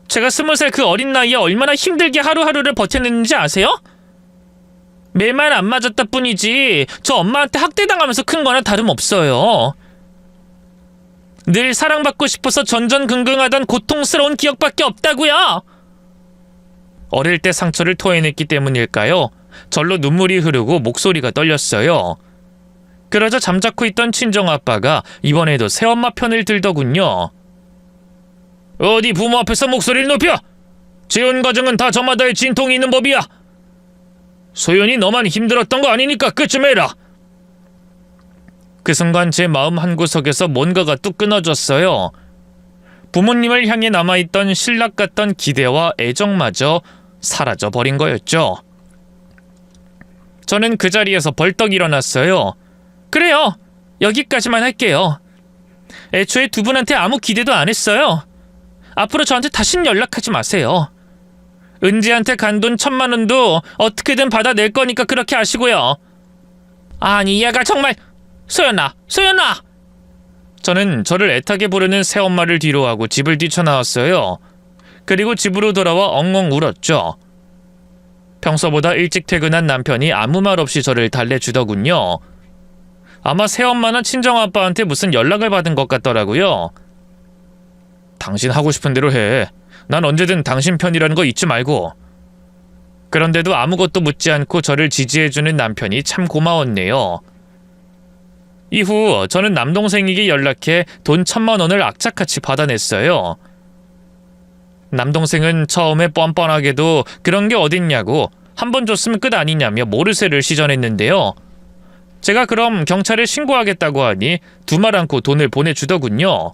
제가 20살 그 어린 나이에 얼마나 힘들게 하루하루를 버텼는지 아세요? 매만 안 맞았다 뿐이지 저 엄마한테 학대당하면서 큰 거나 다름없어요. 늘 사랑받고 싶어서 전전긍긍하던 고통스러운 기억밖에 없다고요. 어릴 때 상처를 토해냈기 때문일까요? 절로 눈물이 흐르고 목소리가 떨렸어요. 그러자 잠자코 있던 친정아빠가 이번에도 새엄마 편을 들더군요. 어디 부모 앞에서 목소리를 높여! 재혼 과정은 다 저마다의 진통이 있는 법이야. 소연이 너만 힘들었던 거 아니니까 끝 좀 해라. 그 순간 제 마음 한구석에서 뭔가가 뚝 끊어졌어요. 부모님을 향해 남아있던 신락 같던 기대와 애정마저 사라져버린 거였죠. 저는 그 자리에서 벌떡 일어났어요. 그래요, 여기까지만 할게요. 애초에 두 분한테 아무 기대도 안 했어요. 앞으로 저한테 다신 연락하지 마세요. 은지한테 간 돈 1,000만 원도 어떻게든 받아낼 거니까 그렇게 하시고요. 아니, 얘가 정말... 소연아! 저는 저를 애타게 부르는 새엄마를 뒤로하고 집을 뛰쳐나왔어요. 그리고 집으로 돌아와 엉엉 울었죠. 평소보다 일찍 퇴근한 남편이 아무 말 없이 저를 달래주더군요. 아마 새엄마나 친정아빠한테 무슨 연락을 받은 것 같더라고요. 당신 하고 싶은 대로 해. 난 언제든 당신 편이라는 거 잊지 말고. 그런데도 아무것도 묻지 않고 저를 지지해주는 남편이 참 고마웠네요. 이후 저는 남동생에게 연락해 돈 1,000만 원을 악착같이 받아냈어요. 남동생은 처음에 뻔뻔하게도 그런 게 어딨냐고 한 번 줬으면 끝 아니냐며 모르쇠를 시전했는데요. 제가 그럼 경찰에 신고하겠다고 하니 두말 않고 돈을 보내주더군요.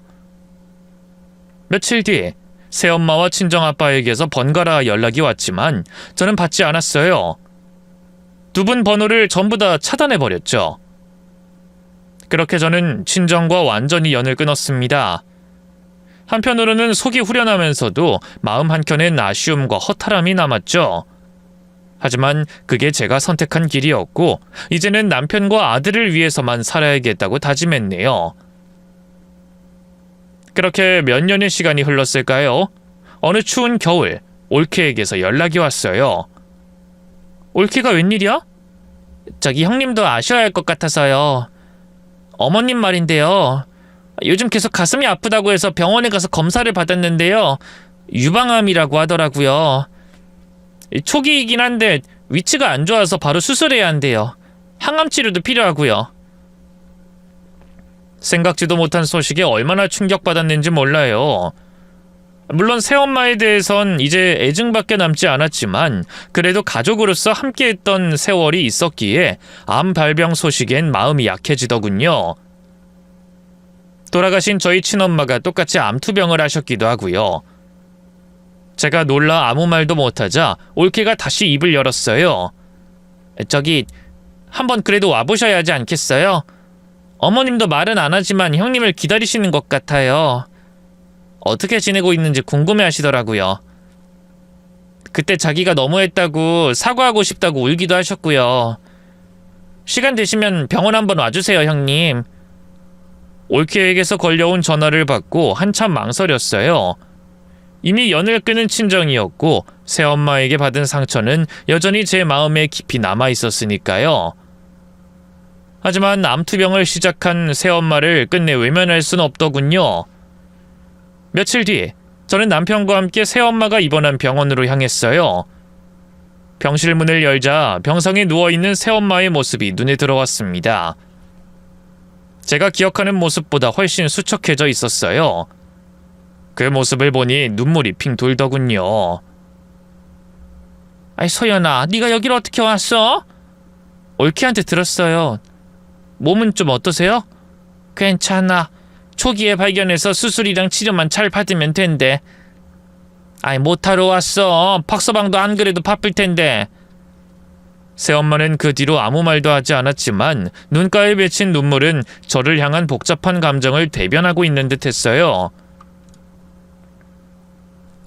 며칠 뒤 새엄마와 친정아빠에게서 번갈아 연락이 왔지만 저는 받지 않았어요. 두 분 번호를 전부 다 차단해버렸죠. 그렇게 저는 친정과 완전히 연을 끊었습니다. 한편으로는 속이 후련하면서도 마음 한켠엔 아쉬움과 허탈함이 남았죠. 하지만 그게 제가 선택한 길이었고 이제는 남편과 아들을 위해서만 살아야겠다고 다짐했네요. 그렇게 몇 년의 시간이 흘렀을까요? 어느 추운 겨울 올케에게서 연락이 왔어요. 올케가 웬일이야? 저기 형님도 아셔야 할 것 같아서요. 어머님 말인데요. 요즘 계속 가슴이 아프다고 해서 병원에 가서 검사를 받았는데요. 유방암이라고 하더라고요. 초기이긴 한데 위치가 안 좋아서 바로 수술해야 한대요. 항암 치료도 필요하고요. 생각지도 못한 소식에 얼마나 충격받았는지 몰라요. 물론 새엄마에 대해선 이제 애증밖에 남지 않았지만 그래도 가족으로서 함께했던 세월이 있었기에 암 발병 소식엔 마음이 약해지더군요. 돌아가신 저희 친엄마가 똑같이 암투병을 하셨기도 하고요. 제가 놀라 아무 말도 못하자 올케가 다시 입을 열었어요. 저기 한번 그래도 와보셔야 하지 않겠어요? 어머님도 말은 안 하지만 형님을 기다리시는 것 같아요. 어떻게 지내고 있는지 궁금해하시더라고요. 그때 자기가 너무했다고 사과하고 싶다고 울기도 하셨고요. 시간 되시면 병원 한번 와주세요, 형님. 올케에게서 걸려온 전화를 받고 한참 망설였어요. 이미 연을 끊은 친정이었고 새엄마에게 받은 상처는 여전히 제 마음에 깊이 남아있었으니까요. 하지만 암투병을 시작한 새엄마를 끝내 외면할 순 없더군요. 며칠 뒤 저는 남편과 함께 새엄마가 입원한 병원으로 향했어요. 병실 문을 열자 병상에 누워있는 새엄마의 모습이 눈에 들어왔습니다. 제가 기억하는 모습보다 훨씬 수척해져 있었어요. 그 모습을 보니 눈물이 핑 돌더군요. 아이 소연아, 네가 여길 어떻게 왔어? 올케한테 들었어요. 몸은 좀 어떠세요? 괜찮아. 초기에 발견해서 수술이랑 치료만 잘 받으면 된대. 아이 못하러 왔어. 박서방도 안 그래도 바쁠 텐데. 새엄마는 그 뒤로 아무 말도 하지 않았지만 눈가에 맺힌 눈물은 저를 향한 복잡한 감정을 대변하고 있는 듯 했어요.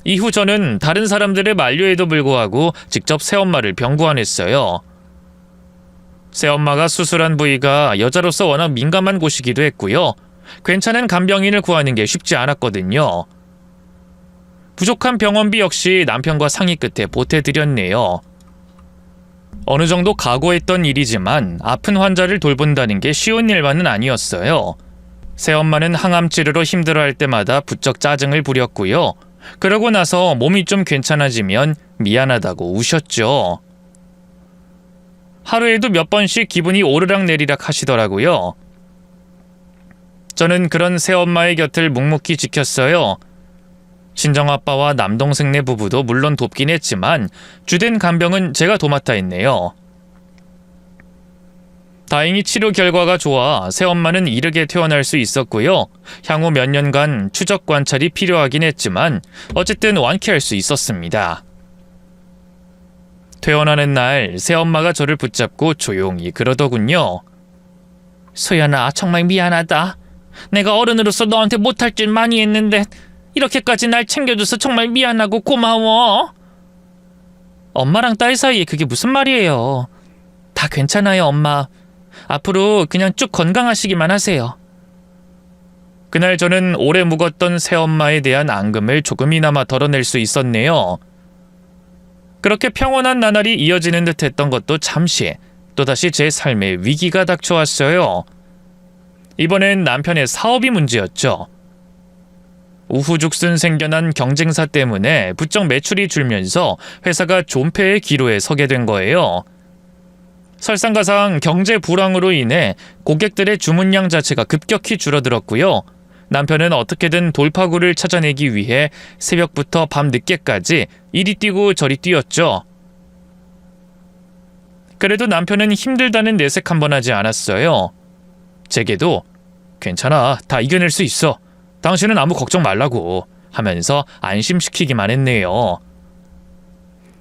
이후 저는 다른 사람들의 만류에도 불구하고 직접 새엄마를 병구안했어요. 새엄마가 수술한 부위가 여자로서 워낙 민감한 곳이기도 했고요. 괜찮은 간병인을 구하는 게 쉽지 않았거든요. 부족한 병원비 역시 남편과 상의 끝에 보태드렸네요. 어느 정도 각오했던 일이지만 아픈 환자를 돌본다는 게 쉬운 일만은 아니었어요. 새엄마는 항암 치료로 힘들어할 때마다 부쩍 짜증을 부렸고요. 그러고 나서 몸이 좀 괜찮아지면 미안하다고 우셨죠. 하루에도 몇 번씩 기분이 오르락내리락 하시더라고요. 저는 그런 새엄마의 곁을 묵묵히 지켰어요. 친정아빠와 남동생네 부부도 물론 돕긴 했지만 주된 간병은 제가 도맡아 했네요. 다행히 치료 결과가 좋아 새엄마는 이르게 퇴원할 수 있었고요. 향후 몇 년간 추적 관찰이 필요하긴 했지만 어쨌든 완쾌할 수 있었습니다. 퇴원하는 날 새엄마가 저를 붙잡고 조용히 그러더군요. 소연아, 정말 미안하다. 내가 어른으로서 너한테 못할 줄 많이 했는데 이렇게까지 날 챙겨줘서 정말 미안하고 고마워. 엄마랑 딸 사이에 그게 무슨 말이에요. 다 괜찮아요, 엄마. 앞으로 그냥 쭉 건강하시기만 하세요. 그날 저는 오래 묵었던 새엄마에 대한 앙금을 조금이나마 덜어낼 수 있었네요. 그렇게 평온한 나날이 이어지는 듯 했던 것도 잠시 또다시 제 삶에 위기가 닥쳐왔어요. 이번엔 남편의 사업이 문제였죠. 우후죽순 생겨난 경쟁사 때문에 부쩍 매출이 줄면서 회사가 존폐의 기로에 서게 된 거예요. 설상가상 경제 불황으로 인해 고객들의 주문량 자체가 급격히 줄어들었고요. 남편은 어떻게든 돌파구를 찾아내기 위해 새벽부터 밤 늦게까지 이리 뛰고 저리 뛰었죠. 그래도 남편은 힘들다는 내색 한 번 하지 않았어요. 제게도 괜찮아, 다 이겨낼 수 있어. 당신은 아무 걱정 말라고 하면서 안심시키기만 했네요.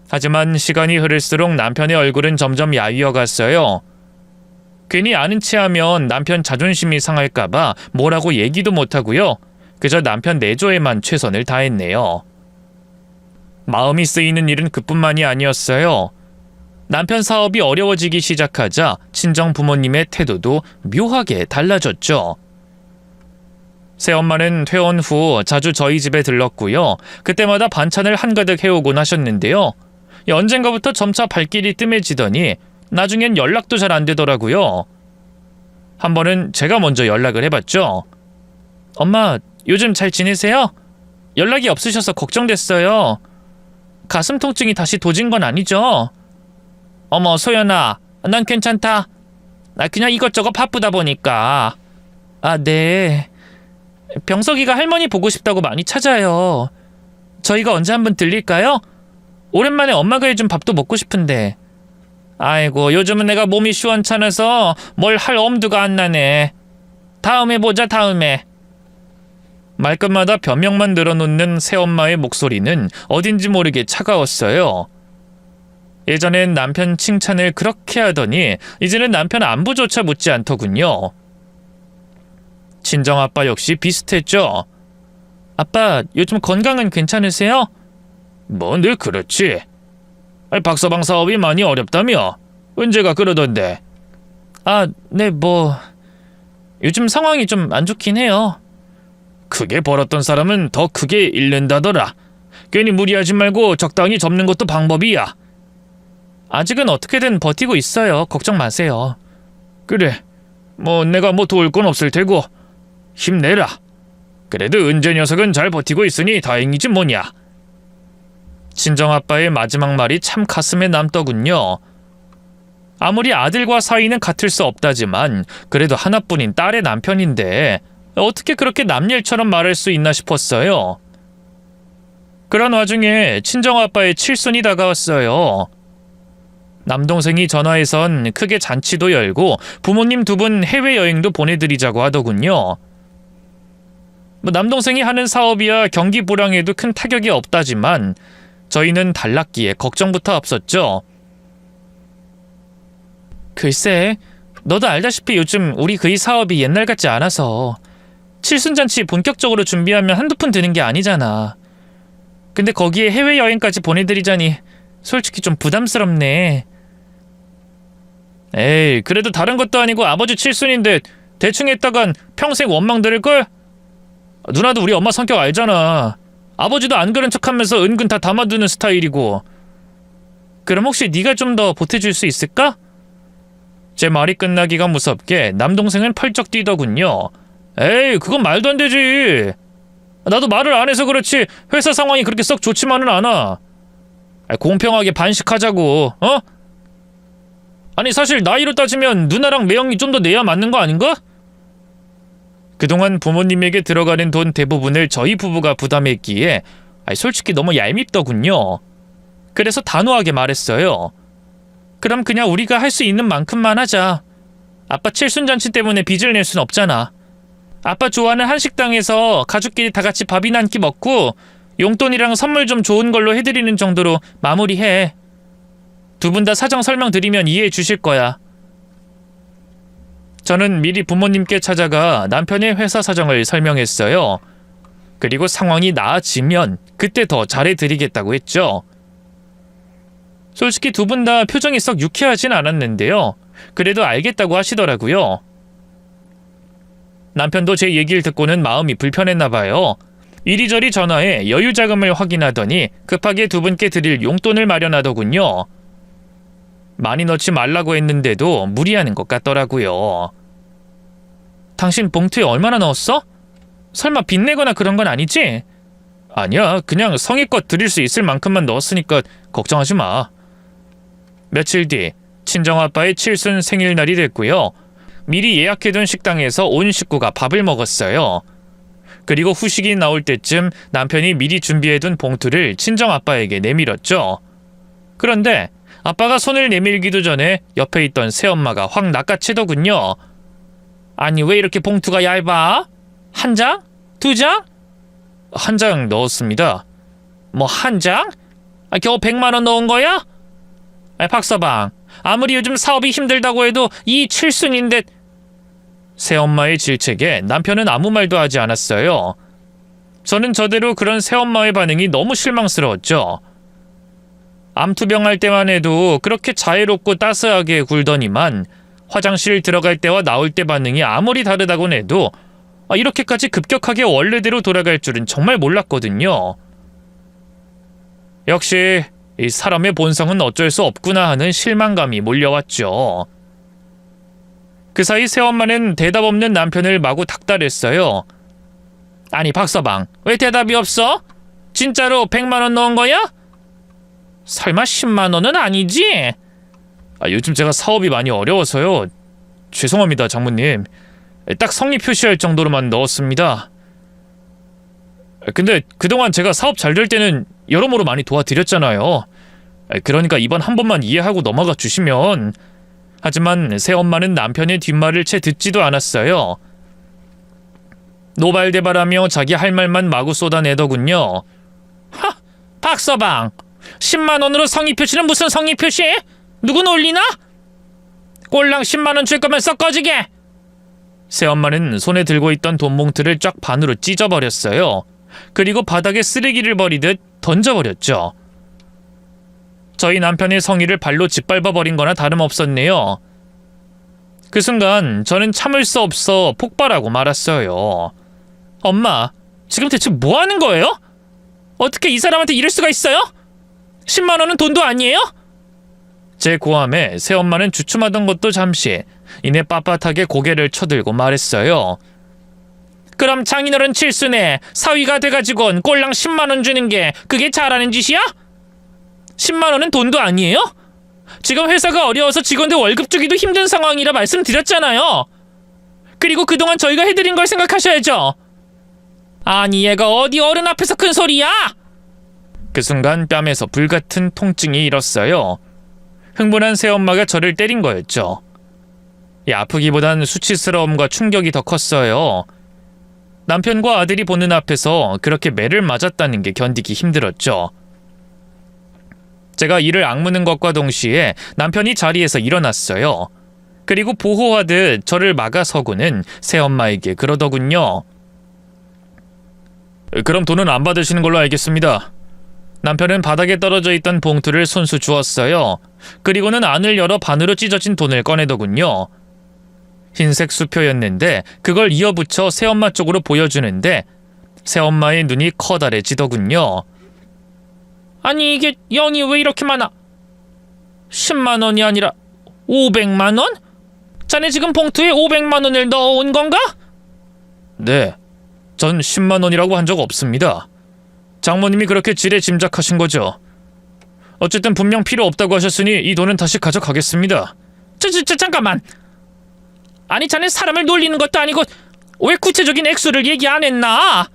하지만 시간이 흐를수록 남편의 얼굴은 점점 야위어 갔어요. 괜히 아는 체하면 남편 자존심이 상할까봐 뭐라고 얘기도 못하고요. 그저 남편 내조에만 최선을 다했네요. 마음이 쓰이는 일은 그뿐만이 아니었어요. 남편 사업이 어려워지기 시작하자 친정 부모님의 태도도 묘하게 달라졌죠. 새엄마는 퇴원 후 자주 저희 집에 들렀고요. 그때마다 반찬을 한가득 해오곤 하셨는데요. 언젠가부터 점차 발길이 뜸해지더니 나중엔 연락도 잘 안 되더라고요. 한 번은 제가 먼저 연락을 해봤죠. 엄마, 요즘 잘 지내세요? 연락이 없으셔서 걱정됐어요. 가슴 통증이 다시 도진 건 아니죠? 어머, 소연아, 난 괜찮다. 나 그냥 이것저것 바쁘다 보니까. 아, 네. 병석이가 할머니 보고 싶다고 많이 찾아요. 저희가 언제 한번 들릴까요? 오랜만에 엄마가 해준 밥도 먹고 싶은데. 아이고, 요즘은 내가 몸이 시원찮아서 뭘 할 엄두가 안 나네. 다음에 보자, 다음에. 말끝마다 변명만 늘어놓는 새엄마의 목소리는 어딘지 모르게 차가웠어요. 예전엔 남편 칭찬을 그렇게 하더니 이제는 남편 안부조차 묻지 않더군요. 친정아빠 역시 비슷했죠. 아빠, 요즘 건강은 괜찮으세요? 뭐 늘 그렇지. 박서방 사업이 많이 어렵다며? 언제가 그러던데? 아, 네, 요즘 상황이 좀 안 좋긴 해요. 크게 벌었던 사람은 더 크게 잃는다더라. 괜히 무리하지 말고 적당히 접는 것도 방법이야. 아직은 어떻게든 버티고 있어요. 걱정 마세요. 그래, 내가 도울 건 없을 테고 힘내라. 그래도 은재 녀석은 잘 버티고 있으니 다행이지 뭐냐. 친정아빠의 마지막 말이 참 가슴에 남더군요. 아무리 아들과 사이는 같을 수 없다지만 그래도 하나뿐인 딸의 남편인데 어떻게 그렇게 남일처럼 말할 수 있나 싶었어요. 그런 와중에 친정아빠의 칠순이 다가왔어요. 남동생이 전화해선 크게 잔치도 열고 부모님 두 분 해외여행도 보내드리자고 하더군요. 남동생이 하는 사업이야 경기 불황에도 큰 타격이 없다지만 저희는 달랐기에 걱정부터 앞섰죠. 글쎄, 너도 알다시피 요즘 우리 그이 사업이 옛날 같지 않아서 칠순잔치 본격적으로 준비하면 한두 푼 드는 게 아니잖아. 근데 거기에 해외여행까지 보내드리자니 솔직히 좀 부담스럽네. 에이, 그래도 다른 것도 아니고 아버지 칠순인데 대충 했다간 평생 원망 들을걸? 누나도 우리 엄마 성격 알잖아. 아버지도 안 그런 척하면서 은근 다 담아두는 스타일이고. 그럼 혹시 네가 좀 더 보태줄 수 있을까? 제 말이 끝나기가 무섭게 남동생은 펄쩍 뛰더군요. 에이, 그건 말도 안 되지. 나도 말을 안 해서 그렇지 회사 상황이 그렇게 썩 좋지만은 않아. 공평하게 반씩하자고, 어? 아니, 사실 나이로 따지면 누나랑 매형이 좀 더 내야 맞는 거 아닌가? 그동안 부모님에게 들어가는 돈 대부분을 저희 부부가 부담했기에 솔직히 너무 얄밉더군요. 그래서 단호하게 말했어요. 그럼 그냥 우리가 할 수 있는 만큼만 하자. 아빠 칠순잔치 때문에 빚을 낼 순 없잖아. 아빠 좋아하는 한식당에서 가족끼리 다 같이 밥이나 한 끼 먹고 용돈이랑 선물 좀 좋은 걸로 해드리는 정도로 마무리해. 두 분 다 사정 설명드리면 이해해 주실 거야. 저는 미리 부모님께 찾아가 남편의 회사 사정을 설명했어요. 그리고 상황이 나아지면 그때 더 잘해드리겠다고 했죠. 솔직히 두 분 다 표정이 썩 유쾌하진 않았는데요. 그래도 알겠다고 하시더라고요. 남편도 제 얘기를 듣고는 마음이 불편했나 봐요. 이리저리 전화해 여유 자금을 확인하더니 급하게 두 분께 드릴 용돈을 마련하더군요. 많이 넣지 말라고 했는데도 무리하는 것 같더라고요. 당신 봉투에 얼마나 넣었어? 설마 빚내거나 그런 건 아니지? 아니야, 그냥 성의껏 드릴 수 있을 만큼만 넣었으니까 걱정하지 마. 며칠 뒤 친정아빠의 칠순 생일날이 됐고요. 미리 예약해둔 식당에서 온 식구가 밥을 먹었어요. 그리고 후식이 나올 때쯤 남편이 미리 준비해둔 봉투를 친정아빠에게 내밀었죠. 그런데 아빠가 손을 내밀기도 전에 옆에 있던 새엄마가 확 낚아채더군요. 아니, 왜 이렇게 봉투가 얇아? 한 장? 두 장? 한 장 넣었습니다. 뭐 한 장? 겨우 100만 원 넣은 거야? 박서방, 아무리 요즘 사업이 힘들다고 해도 이 칠순인데. 새엄마의 질책에 남편은 아무 말도 하지 않았어요. 저는 저대로 그런 새엄마의 반응이 너무 실망스러웠죠. 암투병할 때만 해도 그렇게 자애롭고 따스하게 굴더니만 화장실 들어갈 때와 나올 때 반응이 아무리 다르다곤 해도 이렇게까지 급격하게 원래대로 돌아갈 줄은 정말 몰랐거든요. 역시 이 사람의 본성은 어쩔 수 없구나 하는 실망감이 몰려왔죠. 그 사이 새엄마는 대답 없는 남편을 마구 닥달했어요. 아니, 박서방, 왜 대답이 없어? 진짜로 100만 원 넣은 거야? 설마 10만 원은 아니지? 요즘 제가 사업이 많이 어려워서요. 죄송합니다, 장모님. 딱 성의 표시할 정도로만 넣었습니다. 근데 그동안 제가 사업 잘 될 때는 여러모로 많이 도와드렸잖아요. 그러니까 이번 한 번만 이해하고 넘어가 주시면. 하지만 새엄마는 남편의 뒷말을 채 듣지도 않았어요. 노발대발하며 자기 할 말만 마구 쏟아내더군요. 하! 박서방! 10만 원으로 성의 표시는 무슨 성의 표시? 누구 놀리나? 꼴랑 10만 원 줄 거면 썩 꺼지게! 새엄마는 손에 들고 있던 돈 봉투를 쫙 반으로 찢어버렸어요. 그리고 바닥에 쓰레기를 버리듯 던져버렸죠. 저희 남편의 성의를 발로 짓밟아버린 거나 다름없었네요. 그 순간 저는 참을 수 없어 폭발하고 말았어요. 엄마, 지금 대체 뭐 하는 거예요? 어떻게 이 사람한테 이럴 수가 있어요? 10만 원은 돈도 아니에요? 제 고함에 새엄마는 주춤하던 것도 잠시 이내 빳빳하게 고개를 쳐들고 말했어요. 그럼 장인어른 칠순에 사위가 돼가지고는 꼴랑 10만 원 주는 게 그게 잘하는 짓이야? 10만 원은 돈도 아니에요? 지금 회사가 어려워서 직원들 월급 주기도 힘든 상황이라 말씀드렸잖아요. 그리고 그동안 저희가 해드린 걸 생각하셔야죠. 아니, 얘가 어디 어른 앞에서 큰 소리야? 그 순간 뺨에서 불같은 통증이 일었어요. 흥분한 새엄마가 저를 때린 거였죠. 이 아프기보단 수치스러움과 충격이 더 컸어요. 남편과 아들이 보는 앞에서 그렇게 매를 맞았다는 게 견디기 힘들었죠. 제가 이를 악무는 것과 동시에 남편이 자리에서 일어났어요. 그리고 보호하듯 저를 막아서고는 새엄마에게 그러더군요. 그럼 돈은 안 받으시는 걸로 알겠습니다. 남편은 바닥에 떨어져 있던 봉투를 손수 주었어요. 그리고는 안을 열어 반으로 찢어진 돈을 꺼내더군요. 흰색 수표였는데 그걸 이어붙여 새엄마 쪽으로 보여주는데 새엄마의 눈이 커다래지더군요. 아니, 이게 영이 왜 이렇게 많아? 10만 원이 아니라 500만 원? 자네 지금 봉투에 500만 원을 넣어온 건가? 네, 전 10만 원이라고 한 적 없습니다. 장모님이 그렇게 지레 짐작하신 거죠. 어쨌든 분명 필요 없다고 하셨으니 이 돈은 다시 가져가겠습니다. 잠깐만. 아니, 자네 사람을 놀리는 것도 아니고 왜 구체적인 액수를 얘기 안 했나?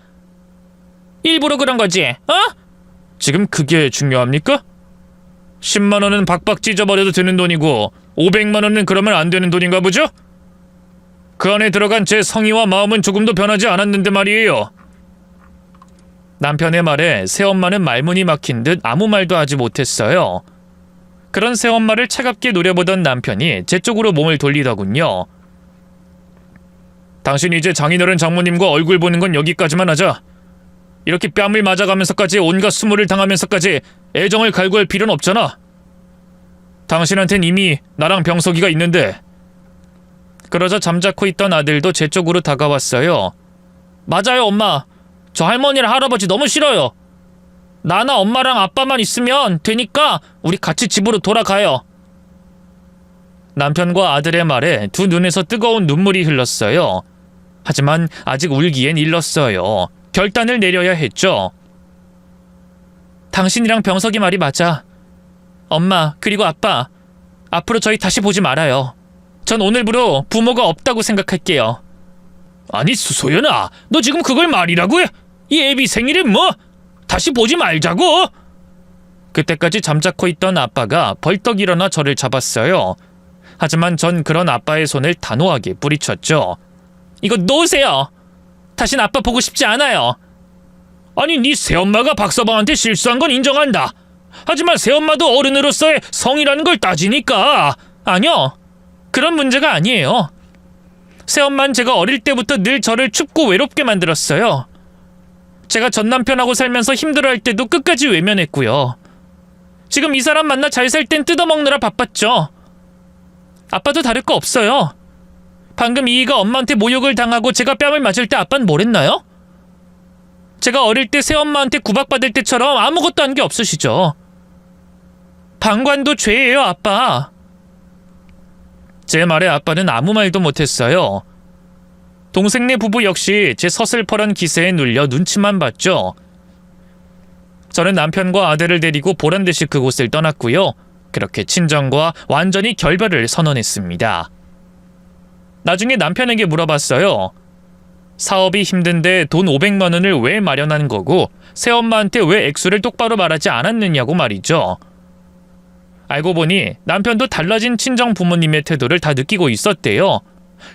일부러 그런 거지, 어? 지금 그게 중요합니까? 10만 원은 박박 찢어버려도 되는 돈이고 500만 원은 그러면 안 되는 돈인가 보죠? 그 안에 들어간 제 성의와 마음은 조금도 변하지 않았는데 말이에요. 남편의 말에 새엄마는 말문이 막힌 듯 아무 말도 하지 못했어요. 그런 새엄마를 차갑게 노려보던 남편이 제 쪽으로 몸을 돌리더군요. 당신 이제 장인어른 장모님과 얼굴 보는 건 여기까지만 하자. 이렇게 뺨을 맞아가면서까지 온갖 수모를 당하면서까지 애정을 갈구할 필요는 없잖아. 당신한텐 이미 나랑 병석이가 있는데. 그러자 잠자코 있던 아들도 제 쪽으로 다가왔어요. 맞아요, 엄마. 저 할머니랑 할아버지 너무 싫어요. 나나 엄마랑 아빠만 있으면 되니까 우리 같이 집으로 돌아가요. 남편과 아들의 말에 두 눈에서 뜨거운 눈물이 흘렀어요. 하지만 아직 울기엔 일렀어요. 결단을 내려야 했죠. 당신이랑 병석이 말이 맞아. 엄마, 그리고 아빠, 앞으로 저희 다시 보지 말아요. 전 오늘부로 부모가 없다고 생각할게요. 아니, 소연아, 너 지금 그걸 말이라고 해? 이 애비 생일에 뭐? 다시 보지 말자고? 그때까지 잠자코 있던 아빠가 벌떡 일어나 저를 잡았어요. 하지만 전 그런 아빠의 손을 단호하게 뿌리쳤죠. 이거 놓으세요. 다신 아빠 보고 싶지 않아요. 아니, 네 새엄마가 박서방한테 실수한 건 인정한다. 하지만 새엄마도 어른으로서의 성이라는 걸 따지니까. 아니요, 그런 문제가 아니에요. 새엄마는 제가 어릴 때부터 늘 저를 춥고 외롭게 만들었어요. 제가 전 남편하고 살면서 힘들어할 때도 끝까지 외면했고요. 지금 이 사람 만나 잘 살 땐 뜯어먹느라 바빴죠. 아빠도 다를 거 없어요. 방금 이이가 엄마한테 모욕을 당하고 제가 뺨을 맞을 때 아빠는 뭘 했나요? 제가 어릴 때 새엄마한테 구박받을 때처럼 아무것도 한 게 없으시죠. 방관도 죄예요, 아빠. 제 말에 아빠는 아무 말도 못했어요. 동생네 부부 역시 제 서슬퍼런 기세에 눌려 눈치만 봤죠. 저는 남편과 아들을 데리고 보란듯이 그곳을 떠났고요. 그렇게 친정과 완전히 결별을 선언했습니다. 나중에 남편에게 물어봤어요. 사업이 힘든데 돈 500만 원을 왜 마련한 거고 새엄마한테 왜 액수를 똑바로 말하지 않았느냐고 말이죠. 알고 보니 남편도 달라진 친정 부모님의 태도를 다 느끼고 있었대요.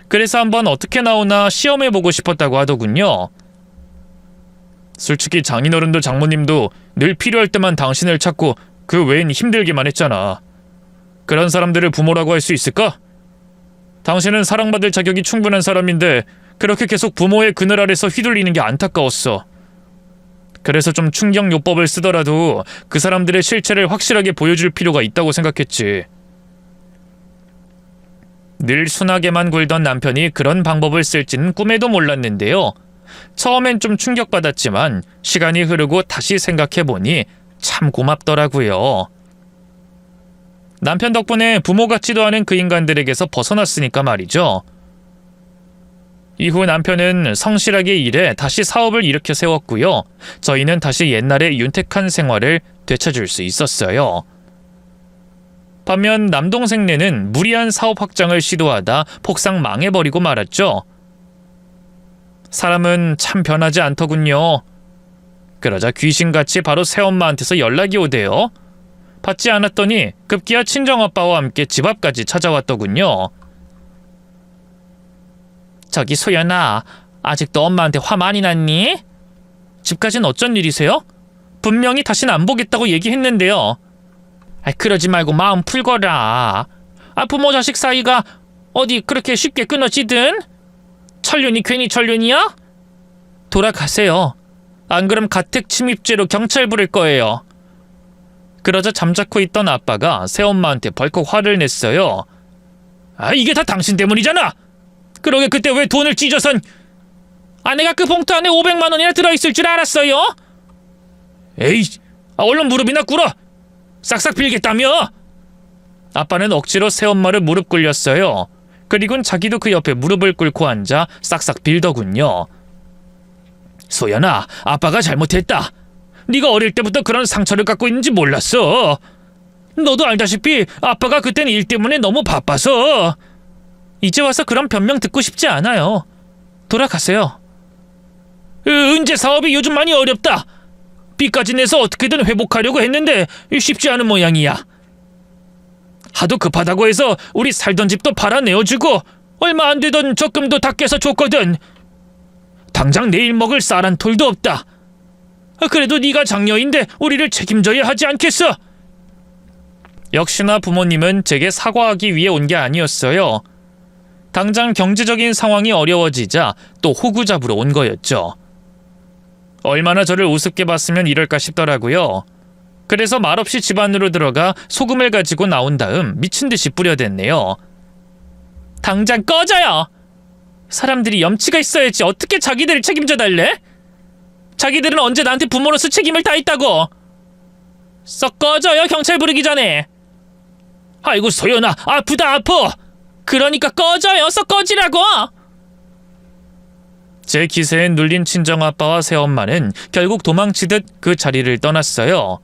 그래서 한번 어떻게 나오나 시험해보고 싶었다고 하더군요. 솔직히 장인어른도 장모님도 늘 필요할 때만 당신을 찾고 그 외엔 힘들기만 했잖아. 그런 사람들을 부모라고 할 수 있을까? 당신은 사랑받을 자격이 충분한 사람인데 그렇게 계속 부모의 그늘 아래서 휘둘리는 게 안타까웠어. 그래서 좀 충격요법을 쓰더라도 그 사람들의 실체를 확실하게 보여줄 필요가 있다고 생각했지. 늘 순하게만 굴던 남편이 그런 방법을 쓸지는 꿈에도 몰랐는데요. 처음엔 좀 충격받았지만 시간이 흐르고 다시 생각해보니 참 고맙더라고요. 남편 덕분에 부모 같지도 않은 그 인간들에게서 벗어났으니까 말이죠. 이후 남편은 성실하게 일해 다시 사업을 일으켜 세웠고요. 저희는 다시 옛날의 윤택한 생활을 되찾을 수 있었어요. 반면 남동생네는 무리한 사업 확장을 시도하다 폭삭 망해버리고 말았죠. 사람은 참 변하지 않더군요. 그러자 귀신같이 바로 새엄마한테서 연락이 오대요. 받지 않았더니 급기야 친정아빠와 함께 집 앞까지 찾아왔더군요. 저기 소연아, 아직도 엄마한테 화 많이 났니? 집까진 어쩐 일이세요? 분명히 다신 안 보겠다고 얘기했는데요. 그러지 말고 마음 풀거라. 부모 자식 사이가 어디 그렇게 쉽게 끊어지든? 천륜이 괜히 천륜이야? 돌아가세요. 안 그럼 가택 침입죄로 경찰 부를 거예요. 그러자 잠자코 있던 아빠가 새엄마한테 벌컥 화를 냈어요. 이게 다 당신 때문이잖아. 그러게 그때 왜 돈을 찢어선 내가 그 봉투 안에 500만 원이나 들어있을 줄 알았어요? 에이, 얼른 무릎이나 꿇어. 싹싹 빌겠다며. 아빠는 억지로 새엄마를 무릎 꿇렸어요. 그리곤 자기도 그 옆에 무릎을 꿇고 앉아 싹싹 빌더군요. 소연아, 아빠가 잘못했다. 네가 어릴 때부터 그런 상처를 갖고 있는지 몰랐어. 너도 알다시피 아빠가 그땐 일 때문에 너무 바빠서. 이제 와서 그런 변명 듣고 싶지 않아요. 돌아가세요. 은재 사업이 요즘 많이 어렵다. 빚까지 내서 어떻게든 회복하려고 했는데 쉽지 않은 모양이야. 하도 급하다고 해서 우리 살던 집도 팔아 내어주고 얼마 안 되던 적금도 다 깨서 줬거든. 당장 내일 먹을 쌀 한 톨도 없다. 그래도 네가 장녀인데 우리를 책임져야 하지 않겠어? 역시나 부모님은 제게 사과하기 위해 온 게 아니었어요. 당장 경제적인 상황이 어려워지자 또 호구 잡으러 온 거였죠. 얼마나 저를 우습게 봤으면 이럴까 싶더라고요. 그래서 말없이 집 안으로 들어가 소금을 가지고 나온 다음 미친 듯이 뿌려댔네요. 당장 꺼져요! 사람들이 염치가 있어야지 어떻게 자기들을 책임져달래? 자기들은 언제 나한테 부모로서 책임을 다했다고? 썩 꺼져요, 경찰 부르기 전에. 아이고 소연아, 아프다 아파. 그러니까 꺼져요, 썩 꺼지라고. 제 기세에 눌린 친정아빠와 새엄마는 결국 도망치듯 그 자리를 떠났어요.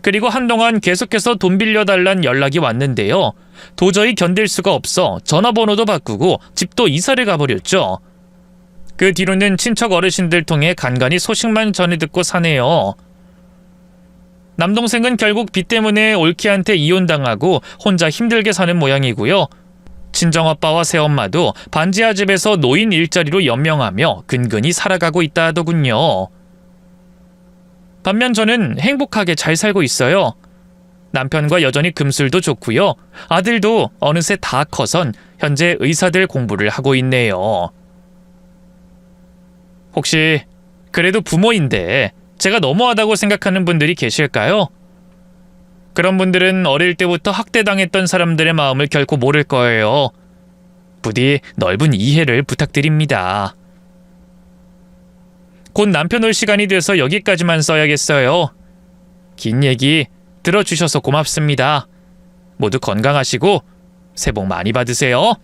그리고 한동안 계속해서 돈 빌려달란 연락이 왔는데요. 도저히 견딜 수가 없어 전화번호도 바꾸고 집도 이사를 가버렸죠. 그 뒤로는 친척 어르신들 통해 간간히 소식만 전해 듣고 사네요. 남동생은 결국 빚 때문에 올케한테 이혼당하고 혼자 힘들게 사는 모양이고요. 친정아빠와 새엄마도 반지하 집에서 노인 일자리로 연명하며 근근히 살아가고 있다 하더군요. 반면 저는 행복하게 잘 살고 있어요. 남편과 여전히 금술도 좋고요. 아들도 어느새 다 커선 현재 의사들 공부를 하고 있네요. 혹시 그래도 부모인데 제가 너무하다고 생각하는 분들이 계실까요? 그런 분들은 어릴 때부터 학대당했던 사람들의 마음을 결코 모를 거예요. 부디 넓은 이해를 부탁드립니다. 곧 남편 올 시간이 돼서 여기까지만 써야겠어요. 긴 얘기 들어주셔서 고맙습니다. 모두 건강하시고 새해 복 많이 받으세요.